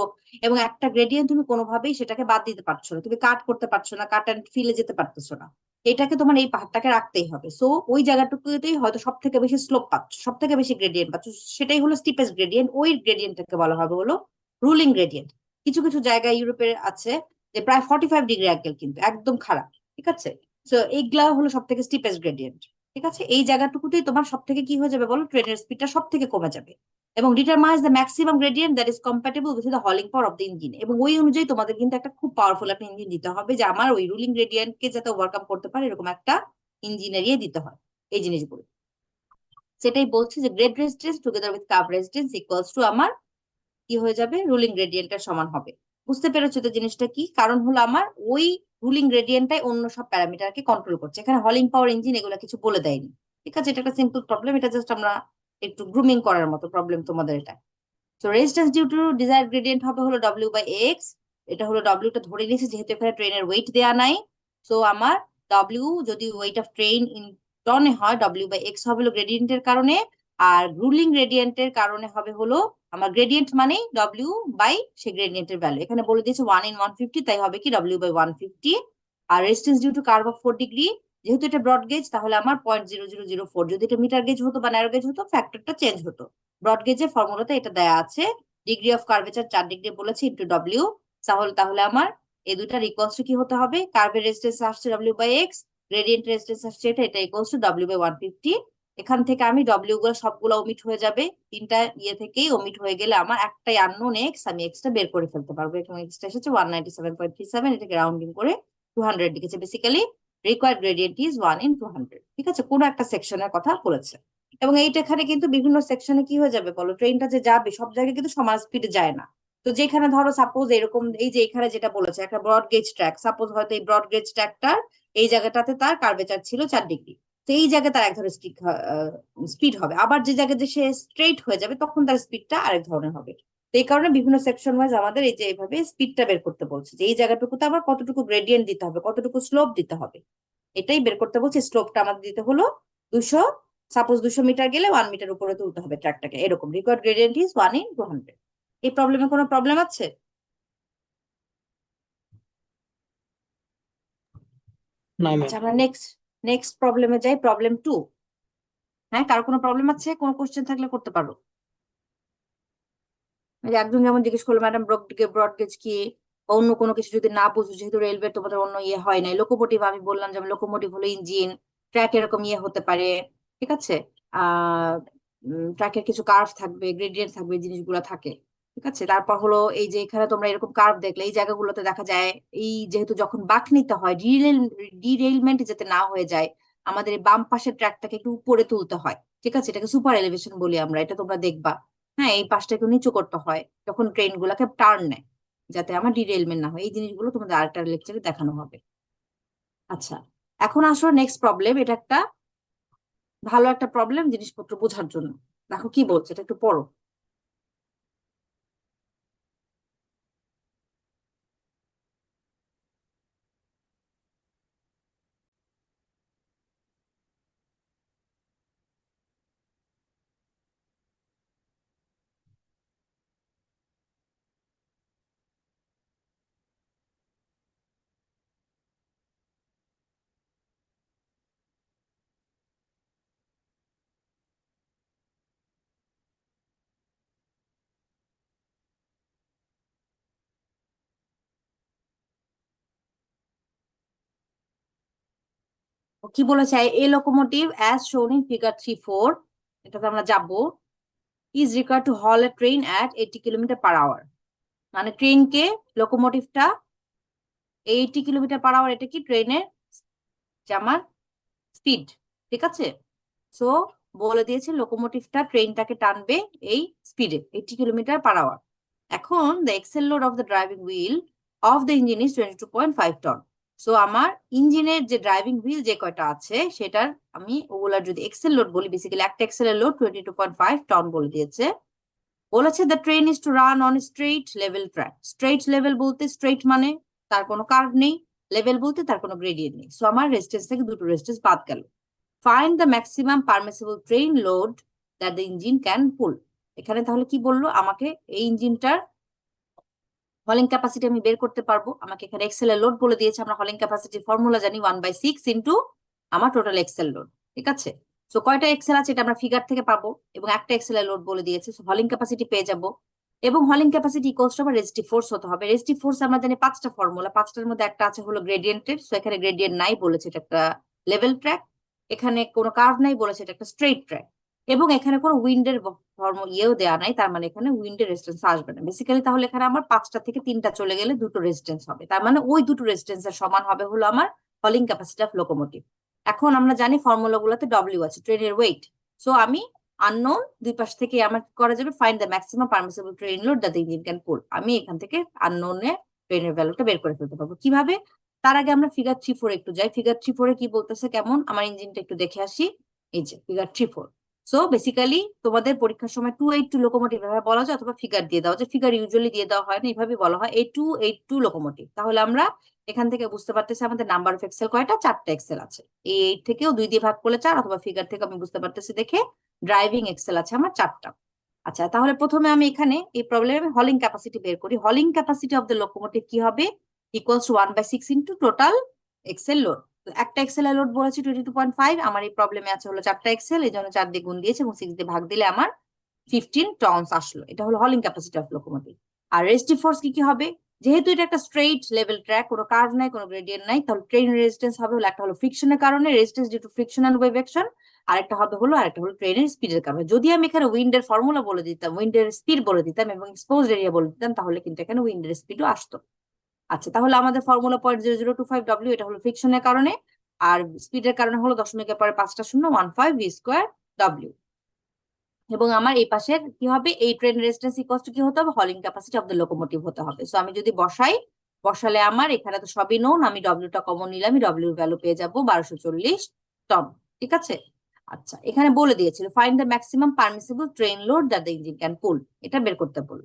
এবং একটা গ্রেডিয়েন্ট তুমি কোনোভাবেই সেটাকে বাদ দিতে পারছো না, তুমি কাট করতে পারছো না, কাট অ্যান্ড ফিলে যেতে পারতেছো না, এটাকে তোমার এই পাহাড়টাকে রাখতেই হবে। সো ওই জায়গাটুকুতেই হয়তো সব থেকে বেশি স্লোপ পাচ্ছ, সব থেকে বেশি গ্রেডিয়েন্ট পাচ্ছ, সেটাই হলো স্টিপেস্ট গ্রেডিয়েন্ট। ওই গ্রেডিয়েন্টটাকে বলা হবে হলো রুলিং গ্রেডিয়েন্ট। কিছু কিছু জায়গায় ইউরোপের আছে যে প্রায় 45 ডিগ্রি অ্যাঙ্গেল, কিন্তু একদম খারাপ। ঠিক আছে, সো এইগুলা হলো সব থেকে স্টিপেস্ট গ্রেডিয়েন্ট। ঠিক আছে, এই জায়গাটুকুতেই তোমার সব থেকে কি হয়ে যাবে বলো, ট্রেনের স্পিডটা সব থেকে কমে যাবে। এবং determines the maximum gradient that is compatible with the hauling power of the engine. এবং ওই অনুযায়ী তোমাদের কিন্তু একটা খুব পাওয়ারফুল একটা ইঞ্জিন দিতে হবে, যে আমার ওই রুলিং গ্রেডিয়েন্টকে যাতে ওভারকাম করতে পারে এরকম একটা ইঞ্জিনিয়ারিয়ে দিতে হয় এই জিনিসগুলো। সেটাই বলছি যে grade resistance together with curve resistance equals two আমার কি হয়ে যাবে, রুলিং গ্রেডিয়েন্টের সমান হবে। বুঝতে পেরেছো তো জিনিসটা কি? কারণ হলো আমার ওই রুলিং গ্রেডিয়েন্টটাই অন্য সব প্যারামিটারকে কন্ট্রোল করছে, এখানে হলিং পাওয়ার ইঞ্জিন এগুলো কিছু বলে দেয়নি। ঠিক আছে, এটা একটা সিম্পল প্রবলেম, এটা জাস্ট আমরা একটু গ্রুমিং করার মতো প্রবলেম তোমাদের এটা। তো resistance due to desire gradient হবে হলো ডব্লিউ বাই এক্স। এটা হলো ডব্লিউটা ধরে নিয়েছে যেহেতু এখানে ট্রেনের ওয়েট দেয়া নাই। সো আমার ডব্লিউ যদি ওয়েট অফ ট্রেন ইন টনে হয়, ডব্লিউ বাই এক্স হবে হলো গ্রেডিয়েন্টের কারণে, আর রুলিং গ্রেডিয়েন্টের কারণে হবে হলো আমার গ্রেডিয়েন্ট মানেই ডব্লিউ বাই সে গ্রেডিয়েন্টের ভ্যালু। এখানে বলে দিয়েছে 1/150, তাই হবে কি ডব্লিউ বাই 150। আর resistance due to curve of 4 degree, যেহেতু এটা ব্রড গেজ তাহলে আমার 0.0004, যদি এটা মিটার গেজ হতো বা ন্যারো গেজ হতো ফ্যাক্টরটা চেঞ্জ হতো। ব্রড গেজের ফর্মুলাতে এটা দেয়া আছে, ডিগ্রি অফ কার্ভেচার 4 ডিগ্রি বলেছে ইন্টু ডব্লিউ। তাহলে আমার এই দুটার ইকুয়ালস টু কি হতে হবে, কার্ভের রেজিস্ট্যান্স আসছে W by X, gradient resistance আসছে এটা ইকুয়ালস টু ডব্লিউ বাই 150। এখান থেকে আমি ডব্লিউ গুলো সবগুলো ওমিট হয়ে যাবে, তিনটা ইয়ে থেকেই ওমিট হয়ে গেলে আমার একটাই আননোন এক্স, আমি এক্সটা বের করে ফেলতে পারবো। এখানে এক্সটা এসেছে 197.37, এটাকে রাউন্ডিং করে 200 লিখেছে। Basically required gradient is 1/200। ঠিক আছে, কোনো একটা সেকশনের কথা বলেছে। এবং এইটা এখানে কিন্তু বিভিন্ন সেকশনে কি হয়ে যাবে বলো, ট্রেনটা যে যাবে সব জায়গায় কিন্তু সমান স্পিডে যায় না। তো যেখানে ধরো সাপোজ এরকম, এই যে এখানে যেটা বলেছে একটা ব্রড গেজ ট্র্যাক, সাপোজ হয়তো এই ব্রড গেজ ট্র্যাকটার এই জায়গাটাতে তার কার্ভেচার ছিল 4 ডিগ্রি, তো এই জায়গায় তার এক ধরনের স্পিড হবে। আবার যে জায়গায় যে সে স্ট্রেট হয়ে যাবে তখন তার স্পিডটা আরেক ধরনের হবে। তো এই কারণে বিভিন্ন সেকশন ওয়াইজ আমাদের এই যে এইভাবে স্পিডটা বের করতে বলছে, যে এই জায়গাটুকুতে আবার কতটুকু গ্রেডিয়েন্ট দিতে হবে, কতটুকু স্লোপ দিতে হবে, এটাই বের করতে বলছে। স্লোপটা আমাদের দিতে হলো 200, সাপোজ 200 মিটার গেলে 1 মিটার উপরে তুলতে হবে ট্র্যাকটাকে, এরকম রিকোয়ার্ড গ্রেডিয়েন্ট ইজ 1/200। এই প্রবলেমে কোনো প্রবলেম আছে? না ম্যাম। আচ্ছা, আমরা নেক্সট নেক্সট প্রবলেমে যাই, প্রবলেম 2। হ্যাঁ, কারো কোনো প্রবলেম আছে? কোনো কোশ্চেন থাকলে করতে পারো। এই যে একজন যেমন জিজ্ঞেস করলো ম্যাডাম ব্রড গেজ কি, বা অন্য কোনো কিছু যদি না বুঝো, যেহেতু রেলওয়ে তোমাদের অন্য ইয়ে হয় নাই। লোকোমোটিভ আমি বললাম, যেমন লোকোমোটিভ হলো ইঞ্জিন, ট্র্যাক এরকম ইয়ে হতে পারে। ঠিক আছে, আহ ট্র্যাকের কিছু কার্ভ থাকবে, গ্রেডিয়েন্ট থাকবে, এই জিনিসগুলো থাকে। ঠিক আছে, তারপর হলো এই যে এখানে তোমরা এরকম কার্ভ দেখলে এই জায়গাগুলোতে দেখা যায়, এই যেহেতু যখন বাঁক নিতে হয় ডিরেইলমেন্ট যাতে না হয়ে যায়, আমাদের এই বাম পাশের ট্র্যাকটাকে একটু উপরে তুলতে হয়। ঠিক আছে, এটাকে সুপার এলিভেশন বলি আমরা, এটা তোমরা দেখবা। হ্যাঁ, এই পাশটা একটু নিচু করতে হয় যখন ট্রেন গুলাকে টার্ন নেয়, যাতে আমার ডিরেলমেন্ট না হয়। এই জিনিসগুলো তোমাদের আরেকটা লেকচারে দেখানো হবে। আচ্ছা, এখন আসো নেক্সট প্রবলেম। এটা একটা ভালো একটা প্রবলেম জিনিসপত্র বোঝার জন্য। দেখো কি বলছে, এটা একটু পড়ো। ও কি বলেছে, a locomotive as shown in figure 3.4, এটাতে আমরা যাবো, is required to haul a train at 80 kilometre per hour. মানে ট্রেনকে, লোকোমোটিভটা 80 কিলোমিটার পার আওয়ার, এটা কি ট্রেনের যে আমার স্পিড। ঠিক আছে, সো বলে দিয়েছে লোকোমোটিভটা ট্রেনটাকে টানবে এই স্পিডে 80 কিলোমিটার পার আওয়ার। এখন the axle load of the driving wheel of the engine is 22.5 ton. So আমার ইঞ্জিনের যে ড্রাইভিং হুইল যে কয়টা আছে সেটার আমি ওগুলার যদি এক্সেল লোড বলি, বেসিক্যালি একটা এক্সেলের লোড 22.5 টন বলে দিয়েছে। বলেছে the train is to run on straight level track. Straight level বলতে স্ট্রেইট মানে তার কোনো কার্ভ নেই, লেভেল বলতে তার কোনো গ্রেডিয়েন্ট নেই। সো আমার রেজিস্ট্যান্স থেকে দুটো রেজিস্ট্যান্স বাদ গেল। Find the maximum permissible train load that the engine can পুল। এখানে তাহলে কি বললো, আমাকে এই ইঞ্জিনটার হলিং ক্যাপাসিটি আমি বের করতে পারবো। আমাকে এখানে এক্সেল এর লোড বলে দিয়েছে, আমরা হলিং ক্যাপাসিটির ফর্মুলা জানি 1/6 ইন্টু আমার টোটাল এক্সেল লোড। ঠিক আছে, সো কয়টা এক্সেল আছে এটা আমরা ফিগার থেকে পাবো, এবং একটা এক্সেল এর লোড বলে দিয়েছে, সো হলিং ক্যাপাসিটি পেয়ে যাবো। এবং হলিং ক্যাপাসিটি ইকুয়ালস টু আমার রেজিস্টিভ ফোর্স হতে হবে। রেজিস্টিভ ফোর্স আমরা জানি 5টা ফর্মুলা, 5টার মধ্যে একটা আছে হলো গ্রেডিয়েন্টের, সো এখানে গ্রেডিয়েন্ট নাই বলেছে এটা একটা লেভেল ট্র্যাক। এখানে কোনো কার্ভ নাই বলেছে এটা একটা স্ট্রেইট ট্র্যাক। এবং এখানে কোনো উইন্ডের ইয়েও দেওয়া নাই, তার মানে এখানে উইন্ডের রেজিস্ট্যান্স আসবে না বেসিক্যালি। তাহলে এখানে আমার 5টা থেকে 3টা চলে গেলে 2টো রেজিস্ট্যান্স হবে, তার মানে ওই 2টো রেজিস্ট্যান্সের সমান হবে হলো আমার হলিং ক্যাপাসিটি অফ লোকোমোটিভ। এখন আমরা জানি ফর্মুলা গুলোতে ডব্লিউ আছে, ট্রেনের ওয়েট। সো আমি আননোন দুই পাশ থেকে আমার কি করা যাবে, find the maximum permissible train load that the engine can পুল। আমি এখান থেকে আননোনে ট্রেনের ভ্যালুটা বের করে ফেলতে পারবো। কিভাবে? তার আগে আমরা ফিগার 3-4 একটু যাই। ফিগার 3-4 কি বলতেছে কেমন, আমার ইঞ্জিনটা একটু দেখে আসি। এই যে ফিগার 3-4। সো বেসিক্যালি তোমাদের পরীক্ষার সময় 282 লোকোমোটিভ এভাবে বলা যায়, অথবা ফিগার দিয়ে দেওয়া যায়। ফিগার ইউজুয়ালি দিয়ে দেওয়া হয় না, এইভাবে বলা হয় এই 282 লোকোমোটিভ। তাহলে আমরা এখান থেকে বুঝতে পারতেছি আমাদের নাম্বার অফ এক্সেল কয়টা, 4টা এক্সেল আছে। এই 8 থেকেও 2 দিয়ে ভাগ করলে 4, অথবা ফিগার থেকে আমি বুঝতে পারতেছি দেখে ড্রাইভিং এক্সেল আছে আমার 4টা। আচ্ছা, তাহলে প্রথমে আমি এখানে এই প্রবলেমে হলিং ক্যাপাসিটি বের করি। Hauling capacity of the locomotive কি হবে, equals to 1/6 into total axle load. একটা এক্সেল লোড বলেছি 22.5, আমার এই প্রবলেমে আছে হলো 4টা এক্সেল, এই জন্য 4 দিয়ে গুণ দিয়েছে এবং 6 দিয়ে ভাগ দিলে আমার 15 টনস আসলো। এটা হলো হলিং ক্যাপাসিটি অফ লোকোমোটিভ। আর রেজিস্টিভ ফোর্স কি কি হবে, যেহেতু এটা একটা স্ট্রেইট লেভেল ট্র্যাক, কোনো কার্ভ নাই, কোনো গ্রেডিয়েন্ট নাই, তাহলে ট্রেন রেজিস্ট্যান্স হবে হলো, একটা হলো ফ্রিকশনের কারণে resistance due to friction and wave action, আরেকটা হলো ট্রেনের স্পিডের কারণে। যদি আমি এখানে উইন্ডের ফর্মুলা বলে দিতাম, উইন্ডের স্পিড বলে দিতাম এবং এক্সপোজড এরিয়া বলে দিতাম, তাহলে কিন্তু এখানে উইন্ডের স্পিডও আসতো। আচ্ছা, তাহলে আমাদের ফর্মুলা 0.0025 এটা হলো ফ্রিকশনের কারণে, আর স্পিডের কারণে হলো 0.5 এবং আমার এই পাশের কি হবে, এই ট্রেন রেজিস্ট্যান্স ইকুয়ালস টু কি হতে হবে, হলিং ক্যাপাসিটি অফ দ্য লোকোমোটিভ হতে হবে। সো আমি যদি বসালে আমার এখানে তো সবই নোন, আমি ডব্লিউটা কমন নিলাম, ডব্লিউ ভ্যালু পেয়ে যাবো 1240 টন। ঠিক আছে। আচ্ছা, এখানে বলে দিয়েছিল find the maximum permissible train load that the engine can পুল, এটা বের করতে বলল।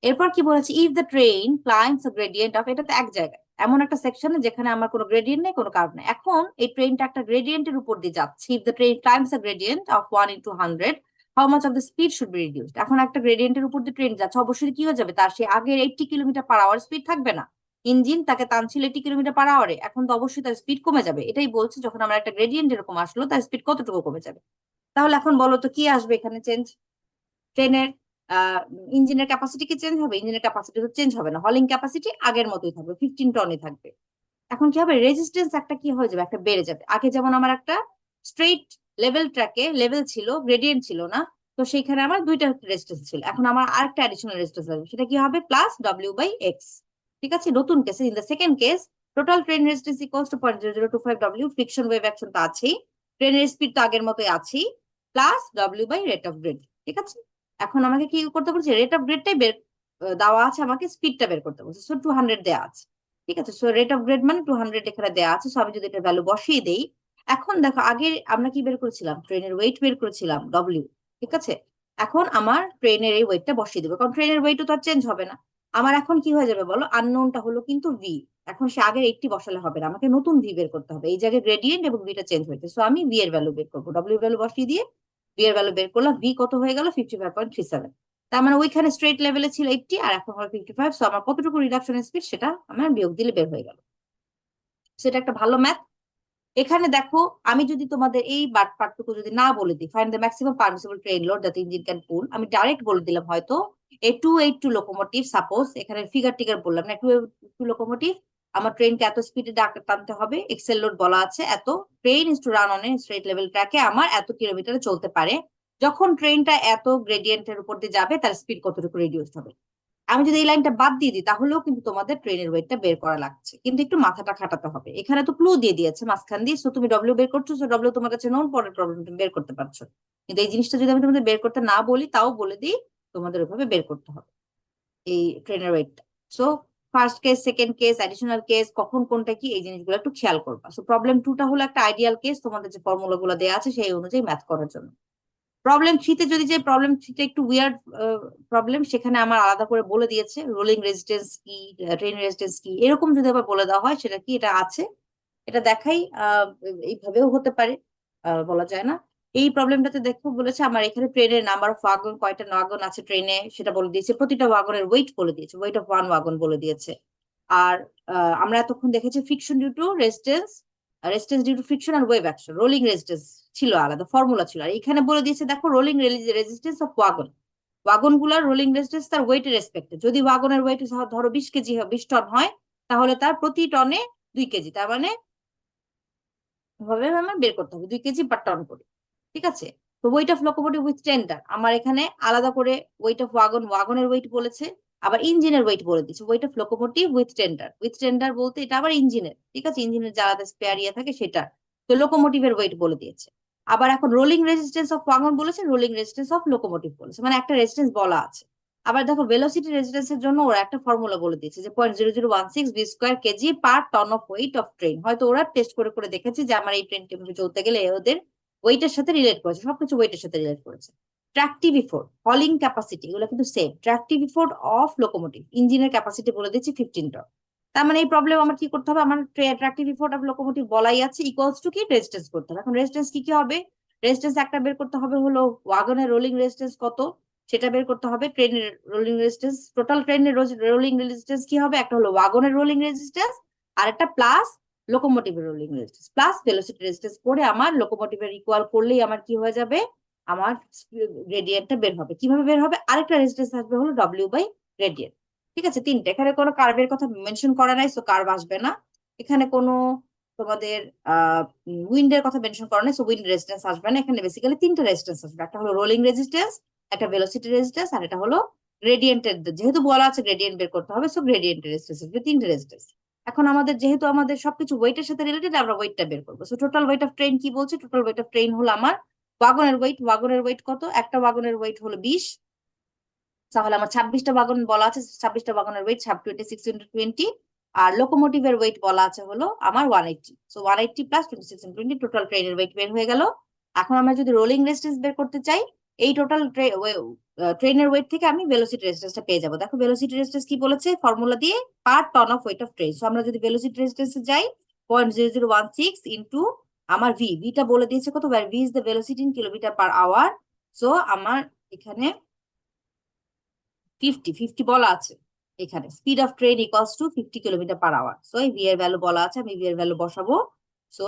এরপর কি বলেছে, if the train ক্লাইম্বস a gradient of, এটা তো এক জায়গায় এমন একটা সেকশনে যেখানে আমার কোনো গ্রেডিয়েন্ট নেই, কোনো কার্ভ নেই। এখন এই ট্রেনটা একটা গ্রেডিয়েন্টের উপর দিয়ে যাচ্ছে। If the train ক্লাইম্বস a gradient of 1/100, how much of the speed should be reduced. এখন একটা গ্রেডিয়েন্টের উপর দিয়ে ট্রেন যাচ্ছে, অবশ্যই কি হয়ে যাবে, তার সে আগের 80 কিলোমিটার পার আওয়ার স্পিড থাকবে না। ইঞ্জিন তাকে টানছিল 80 কিলোমিটার পার আওয়ারে, এখন তো অবশ্যই তার স্পিড কমে যাবে। এটাই বলছে যখন আমরা একটা গ্রেডিয়েন্ট এরকম আসলো, তার স্পিড কতটুকু কমে যাবে। তাহলে এখন বলো তো কি আসবে এখানে চেঞ্জ, ট্রেনের ইঞ্জিনের ক্যাপাসিটি কি চেঞ্জ হবে? ইঞ্জিনের ক্যাপাসিটি তো চেঞ্জ হবে না, হলিং ক্যাপাসিটি আগের মতোই থাকবে, 15 টনই থাকবে। এখন কি হবে, রেজিস্ট্যান্স একটা কি হয়ে যাবে, একটা বেড়ে যাবে। আগে যেমন আমার একটা স্ট্রেইট লেভেল ট্র্যাকে লেভেল ছিল, গ্রেডিয়েন্ট ছিল না, তো সেইখানে আমার 2টা রেজিস্ট্যান্স ছিল, এখন আমার আরেকটা অ্যাডিশনাল রেজিস্ট্যান্স আসবে, সেটা কি হবে, প্লাস W/X। ঠিক আছে, নতুন কেসে, in the second case total train resistance equals two 0.0025 friction wave action তো আছেই, ট্রেনের স্পিড তো আগের মতোই আছেই, প্লাস W/রেট অফ গ্রেড। ঠিক আছে, এখন আমাকে কি করতে বলছে, রেট অফ গ্রেডটাই বের দেওয়া আছে, আমাকে স্পিডটা বের করতে বলছে। সো 200 দেওয়া আছে। ঠিক আছে, সো রেট অফ গ্রেড মানে 200 এখানে দেওয়া আছে। সো আমি যদি এটা ভ্যালু বসিয়ে দেই, এখন দেখো আগে আমরা কি বের করেছিলাম, ট্রেনের ওয়েট বের করেছিলাম ডব্লিউ। ঠিক আছে, এখন আমার ট্রেনের এই ওয়েটটা বসিয়ে দেবো, কারণ ট্রেনের ওয়েটও তো আর চেঞ্জ হবে না। আমার এখন কি হয়ে যাবে বলো, আননোনটা হলো কিন্তু ভি। এখন সে আগের 80 বসালে হবে না, আমাকে নতুন ভি বের করতে হবে। এই জায়গায় গ্রেডিয়েন্ট এবং ভিটা চেঞ্জ হয়েছে, সো আমি ভি এর ভ্যালু বের করবো, ডব্লিউ ভ্যালু বসিয়ে দিয়ে ভি এর ভ্যালু বের করলাম। ভি কত হয়ে গেল, 55.37। তার মানে ওইখানে স্ট্রেট লেভেলে ছিল 80 আর এখন হলো 55। সো আমার কতটুকু রিডাকশন স্পিড সেটা আমার বিয়োগ দিলে বের হয়ে গেল। সেটা একটা ভালো ম্যাথ। এখানে দেখো, আমি যদি তোমাদের এই পার্টটুকু যদি না বলে দিই, find the maximum permissible train load that engine can পুল, আমি ডাইরেক্ট বলে দিলাম হয়তো এ 282 লোকোমোটিভ, সাপোজ এখানে ফিগার টিগার বললাম না, 282 লোকোমোটিভ, আমার ট্রেনকে এত স্পিডে টানতে হবে, এক্সেল লোড বলা আছে এত, train is to run on a straight level ট্র্যাকে, আমার এত কিলোমিটারে চলতে পারে। যখন ট্রেনটা এত গ্রেডিয়েন্টের উপর দিয়ে যাবে, তার স্পিড কতটুকু রিডিউস হবে। আমি যদি এই লাইনটা বাদ দিয়ে দিই, তাহলেও কিন্তু তোমাদের ট্রেনের ওয়েটটা বের করা লাগছে, কিন্তু একটু মাথাটা খাটাতে হবে। এখানে তো ক্লু দিয়ে দিয়েছে মাঝখান দিয়ে, সো তুমি ডব্লিউ বের করছো, সো ডব্লিউ তোমার কাছে নোন, পরের প্রবলেম তুমি বের করতে পারছো। কিন্তু এই জিনিসটা যদি আমি তোমাদের বের করতে না বলি, তাও বলে দিই, তোমাদের ওইভাবে বের করতে হবে এই ট্রেনের ওয়েটটা। So first case, second case, additional case, কখন কোনটা কি, এই জিনিসগুলো একটু খেয়াল করবা। সো প্রবলেম 2টা হলো একটা আইডিয়াল কেস, তোমাদের যে ফর্মুলা গুলো দেওয়া আছে সেই অনুযায়ী ম্যাথ করার জন্য। প্রবলেম 3-তে যদি, যে প্রবলেম 3-তে একটু উইয়ার্ড প্রবলেম, সেখানে আমার আলাদা করে বলে দিয়েছে রোলিং রেজিস্ট্যান্স কি, ট্রেন রেজিস্ট্যান্স কি, এরকম যদি আবার বলে দেওয়া হয় সেটা কি, এটা আছে, এটা দেখাই এইভাবেও হতে পারে, বলা যায় না। এই প্রবলেমটাতে দেখো বলেছে আমার এখানে ট্রেনের নাম্বার অফ ওয়াগন, কয়টা ওয়াগন আছে ট্রেনে সেটা বলে দিয়েছে, প্রতিটা ওয়াগনের ওয়েট বলে দিয়েছে, ওয়েট অফ ওয়ান ওয়াগন বলে দিয়েছে। আর আমরা এতক্ষণ দেখেছি friction due to resistance, resistance due to friction আর ওয়েভ অ্যাকশন, রোলিং রেজিস্ট্যান্স ছিল আলাদা, ফর্মুলা ছিল। আর এখানে বলে দিয়েছে দেখো rolling resistance of wagon, wagon গুলার রোলিং রেজিস্ট্যান্স তার ওয়েটের রেসপেক্টে। যদি ওয়াগনের ওয়েট ধরো 20 কেজি, 20 টন হয়, তাহলে তার প্রতি টনে 2 কেজি, তার মানে ভাবে আমার বের করতে হবে 2 কেজি পার টন করে। ঠিক আছে, তো weight of locomotive with tender আমার এখানে আলাদা করে ওয়েট অফ ওয়াগনের ওয়েট বলেছে, আবার ইঞ্জিনের ওয়েট বলে দিচ্ছে। Weight of locomotive with tender বলতে এটা আবার ইঞ্জিনের, ঠিক আছে, ইঞ্জিনের যে আলাদা স্পেয়ার ইয়ে থাকে সেটা। তো লোকোমোটিভের ওয়েট বলে দিয়েছে। আবার এখন রোলিং রেজিস্ট্যান্স অফ ওয়াগন বলেছে, রোলিং রেজিস্ট্যান্স অফ লোকোমোটিভ বলেছে, মানে একটা রেজিস্ট্যান্স বলা আছে। আবার দেখো ভেলোসিটি রেজিস্ট্যান্সের জন্য ওরা একটা ফর্মুলা বলে দিয়েছে যে 0.0016 V square KG per ton of weight of train. হয়তো ওরা টেস্ট করে করে দেখেছে যে আমার এই ট্রেনটি চলতে গেলে ওদের ওয়েটের সাথে রিলেট করেছে, সবকিছু ওয়েটের সাথে রিলেট করেছে। ট্র্যাকটিভ ইফোর্ট, হলিং ক্যাপাসিটি, এগুলো কিন্তু সেম। ট্র্যাকটিভ ইফোর্ট অফ লোকোমোটিভ, ইঞ্জিনের ক্যাপাসিটি বলে দিচ্ছি 15 টন। তার মানে এই প্রবলেম আমার কি করতে হবে, আমার ট্র্যাকটিভ ইফোর্ট অফ লোকোমোটিভ বলাই আছে, ইকুয়ালস টু কি রেজিস্ট্যান্স করতে হবে। এখন রেজিস্ট্যান্স কি কি হবে, রেজিস্ট্যান্স একটা বের করতে হবে হলো ওয়াগনের রোলিং রেজিস্ট্যান্স কত সেটা বের করতে হবে, ট্রেনের রোলিং রেজিস্ট্যান্স, টোটাল ট্রেনের রোলিং রেজিস্ট্যান্স কি হবে, একটা হলো ওয়াগনের রোলিং রেজিস্ট্যান্স আর একটা প্লাস লোকোমোটিভের rolling resistance plus velocity resistance করে আমার লোকোমোটিভের ইকুয়াল করলেই আমার কি হয়ে যাবে, আমার গ্রেডিয়েন্টটা বের হবে। কিভাবে বের হবে, আরেকটা রেজিস্ট্যান্স আসবে হলো ডব্লিউ বাই গ্রেডিয়েন্ট। ঠিক আছে, তিনটে। এখানে কোনো কার্ভের কথা মেনশন করা নাই, সো কার্ভ আসবে না। এখানে কোনো তোমাদের উইন্ডের কথা মেনশন করা নাই, সো উইন্ড রেজিস্ট্যান্স আসবে না। এখানে বেসিক্যালি তিনটে রেজিস্ট্যান্স আসবে, একটা হলো রোলিং রেজিস্ট্যান্স, একটা ভেলোসিটি রেজিস্ট্যান্স, আর এটা হলো গ্রেডিয়েন্টের, যেহেতু বলা আছে গ্রেডিয়েন্ট বের করতে হবে, সো গ্রেডিয়েন্টের রেজিস্ট্যান্স আসবে, তিনটে রেজিস্ট্যান্স। এখন আমাদের যেহেতু আমাদের সবকিছু ওয়েটের সাথে রিলেটেড, আমরা ওয়েটটা বের করবো। So total wait of train কি বলছে, টোটাল ওয়েট অফ ট্রেন হলো আমার ওয়াগনের ওয়েট কত, একটা ওয়াগনের ওয়েট হলো 20, তাহলে আমার 26টা ওয়াগন বলা আছে, 26টা ওয়াগনের ওয়েট 26 × 20। আর লোকোমোটিভের ওয়েট বলা আছে হলো আমার 180, সো 180 প্লাস 26 × 20 টোটাল ট্রেনের ওয়েট বের হয়ে গেল। এখন আমরা যদি রোলিং রেজিস্ট্যান্স বের করতে চাই, এই টোটাল ট্রেনের ওয়েট থেকে আমি ভেলোসিটি রেজিস্ট্যান্সটা পেয়ে যাবো। দেখো ভেলোসিটি রেজিস্ট্যান্স কি বলেছে, ফর্মুলা দিয়ে per ton of weight of train. So আমরা যদি ভেলোসিটি রেজিস্ট্যান্সে যাই 0.0016 ইন্টু আমার ভিটা বলে দিয়েছে কত, V is the velocity in kilometre per hour. So আমার এখানে 50 বলা আছে, এখানে speed of train equals to 50 kilometer per hour. So এই ভি এর ভ্যালু বলা আছে, আমি ভি এর ভ্যালু বসাবো। So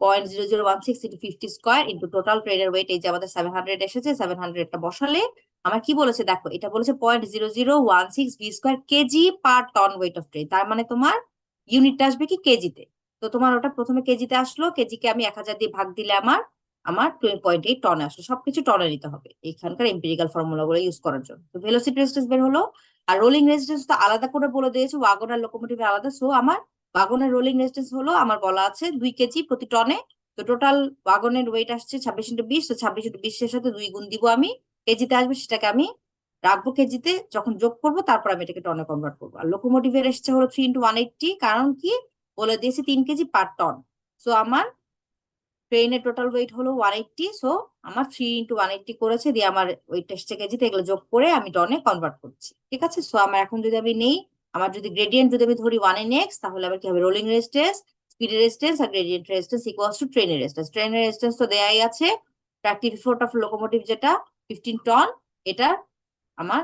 0.0016 into 50 square into total ট্রেনের ওয়েট, এই যে আমাদের 700 এসেছে, 700টা বসালে আমার কি বলেছে, দেখো এটা বলেছে 0.0016 V square KG per ton weight of train. তার মানে তোমার ইউনিটটা আসবে কি কেজিতে। তো তোমার ওটা প্রথমে কেজিতে আসলো, কেজিকে আমি 1000 দিয়ে ভাগ দিলে আমার আমার 2.8 টনে আসলো। সবকিছু টনে নিতে হবে এখানকার এম্পিরিক্যাল ফর্মুলা গুলো ইউজ করার জন্য। তো ভেলোসিটি রেজিস্ট্যান্স বের হলো। আর রোলিং রেজিস্ট্যান্স তো আলাদা করে বলে দিয়েছে, ওয়াগন আর লোকোমোটিভ আলাদা। সো আমার ওয়াগনের রোলিং রেজিস্ট্যান্স হলো আমার বলা আছে 2 কেজি প্রতি টনে। তো টোটাল ওয়াগনের ওয়েট আসছে 26 × 20, তো 26 × 20 এর সাথে 2 গুণ দিব আমি, কেজিতে আসবে, সেটাকে আমি রাখবো কেজিতে, যখন যোগ করবো তারপর আমি এটাকে টনে কনভার্ট করবো। আর লোকোমোটিভের এসছে হলো 3 × 180, কারণ কি বলে দিয়েছে 3 কেজি পার টন। সো আমার ট্রেনের টোটাল ওয়েট হলো 180, সো আমার 3 × 180 করেছে, দিয়ে আমার ওয়েটটা এসছে কেজিতে, এগুলো যোগ করে আমি টনে কনভার্ট করছি। ঠিক আছে, সো আমার এখন যদি আমি নেই, আমার যদি গ্রেডিয়েন্ট যদি আমি ধরি 1 n x, তাহলে আবার কি হবে, রোলিং রেজিস্ট্যান্স, স্পিড রেজিস্ট্যান্স আর গ্রেডিয়েন্ট রেজিস্ট্যান্স ইকুয়ালস টু ট্রেনের রেজিস্ট্যান্স। ট্রেনের রেজিস্ট্যান্স তো দেয়াই আছে, ট্র্যাকটিভ ইফোর্ট অফ লোকোমোটিভ যেটা 15 টন, এটা আমার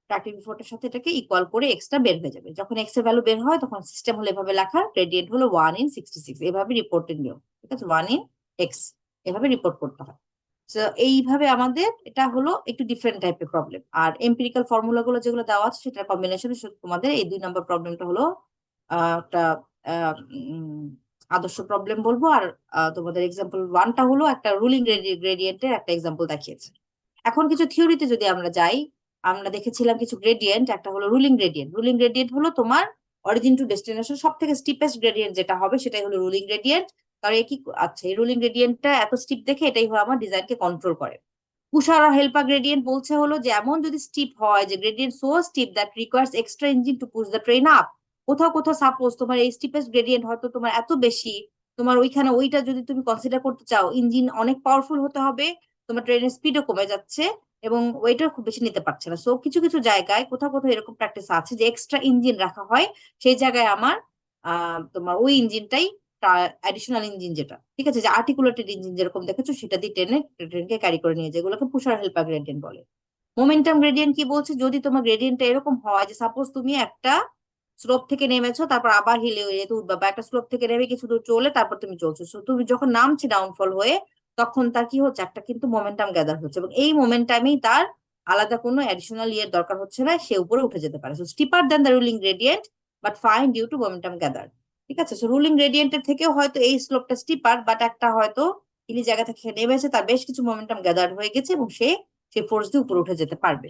ট্র্যাকটিভ ইফোর্টের সাথে এটাকে ইকুয়াল করে এক্সটা বের হয়ে যাবে। যখন এক্স এর ভ্যালু বের হয় তখন সিস্টেম হলো এভাবে লেখা, গ্রেডিয়েন্ট হলো 1 in 66, এভাবে রিপোর্টের নিয়ম। ঠিক আছে, 1 in x এভাবে রিপোর্ট করতে হয়। তো এইভাবে আমাদের এটা হলো একটু ডিফারেন্ট টাইপের প্রবলেম। আর এম্পিরিক্যাল ফর্মুলা গুলো যেগুলো দেওয়া আছে সেটার কম্বিনেশনে তোমাদের এই 2 নম্বর প্রবলেমটা হলো একটা আদর্শ প্রবলেম বলবো। আর তোমাদের এক্সাম্পল 1টা হলো একটা রুলিং গ্রেডিয়েন্টের একটা এক্সাম্পল দেখিয়েছে। এখন কিছু থিওরিতে যদি আমরা যাই, আমরা দেখেছিলাম কিছু গ্রেডিয়েন্ট, একটা হলো রুলিং গ্রেডিয়েন্ট। রুলিং গ্রেডিয়েন্ট হলো তোমার অরিজিন টু ডেস্টিনেশন সব থেকে স্টিপেস্ট গ্রেডিয়েন্ট যেটা হবে সেটাই হলো রুলিং গ্রেডিয়েন্ট। কারণ কি, আচ্ছা, এই রুলিং গ্রেডিয়েন্টটা এত স্টিপ দেখে এটাই হলো আমার ডিজাইনকে কন্ট্রোল করে। পুশার আর হেল্পার গ্রেডিয়েন্ট বলছে হলো যে এমন যদি স্টিপ হয় যে gradient so steep that requires extra engine to push the train up. কোথাও কোথাও সাপোজ তোমার এই স্টিপেস্ট গ্রেডিয়েন্ট হয়তো তোমার এত বেশি, তোমার ওইখানে ওইটা যদি তুমি কনসিডার করতে চাও, ইঞ্জিন অনেক পাওয়ারফুল হতে হবে, তোমার ট্রেনের স্পিডও কমে যাচ্ছে এবং ওয়েটও খুব বেশি নিতে পারছে না। সো কিছু কিছু জায়গায় কোথাও কোথাও এরকম প্র্যাকটিস আছে যে এক্সট্রা ইঞ্জিন রাখা হয়, সেই জায়গায় আমার তোমার ওই ইঞ্জিনটাই অ্যাডিশনাল ইঞ্জিন যেটা, ঠিক আছে, যে আর্টিকুলেটেড ইঞ্জিন যেরকম দেখেছো সেটা দিয়ে ট্রেনকে ক্যারি করে নিয়ে যায়, এগুলোকে পুশার হেল্পার গ্রেডিয়েন্ট বলে। মোমেন্টাম গ্রেডিয়েন্ট কি বলছে, যদি তোমার গ্রেডিয়েন্টটা এরকম হয় যে সাপোজ তুমি একটা স্লোপ থেকে নেমেছো তারপর আবার হিলে যেতে উঠবা, বা একটা স্লোপ থেকে নেমে কিছু দূর চলে তারপর তুমি চলছো, So তুমি যখন নামছে ডাউনফল হয়ে, তখন তার কি হচ্ছে, একটা কিন্তু মোমেন্টাম গ্যাদার হচ্ছে, এবং এই মোমেন্টামেই তার আলাদা কোনো অ্যাডিশনাল ইয়ের দরকার হচ্ছে না, সে উপরে উঠে যেতে পারে। So steeper than the ruling gradient but fine due to momentum gather. ঠিক আছে, সো রুলিং গ্রেডিয়েন্টের থেকেও হয়তো এই স্লোপটা স্টিপার, বাট একটা হয়তো হিলি জায়গা থেকে সে নেমেছে, তার বেশ কিছু মোমেন্টাম গ্যাদার হয়ে গেছে এবং সে সেই ফোর্স দিয়ে উপরে উঠে যেতে পারবে।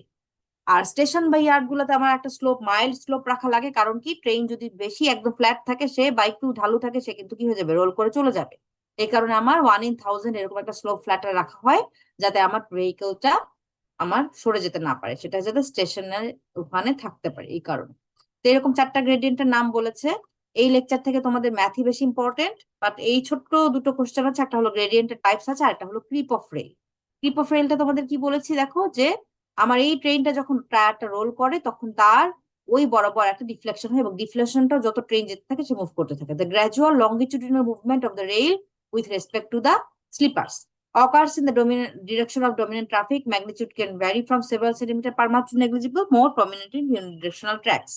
আর স্টেশন বা ইয়ার্ড গুলোতে আমার একটা স্লোপ, মাইল্ড স্লোপ রাখা লাগে, কারণ কি ট্রেন যদি বেশি একদম ফ্ল্যাট থাকে, সে বা একটু ঢালু থাকে, সে কিন্তু কি হয়ে যাবে, রোল করে চলে যাবে। এই কারণে আমার 1/1000 এরকম একটা স্লোপ ফ্ল্যাটে রাখা হয়, যাতে আমার ভেহিকেলটা আমার সরে যেতে না পারে, সেটা যাতে স্টেশনের ওখানে থাকতে পারে, এই কারণে। তো এরকম 4টা গ্রেডিয়েন্টের নাম বলেছে। এই লেকচার থেকে তোমাদের ম্যাথই বেশি ইম্পর্টেন্ট, বাট এই ছোট্ট দুটো কোশ্চেন আছে, একটা হলো গ্রেডিয়েন্টের টাইপস আছে, আর একটা হলো creep of rail. Creep of রেলটা তোমাদের কি বলেছি দেখো, যে আমার এই ট্রেনটা যখন টায়ারটা রোল করে, তখন তার ওই বরাবর একটা ডিফ্লেকশন হয়, এবং ডিফ্লেকশনটা যত ট্রেন যেতে থাকে সে মুভ করতে থাকে। The gradual longitudinal movement of the rail with respect to the sleepers occurs in the dominant direction of dominant traffic. Magnitude can vary from several centimeter per month to negligible, more prominent in unidirectional tracks.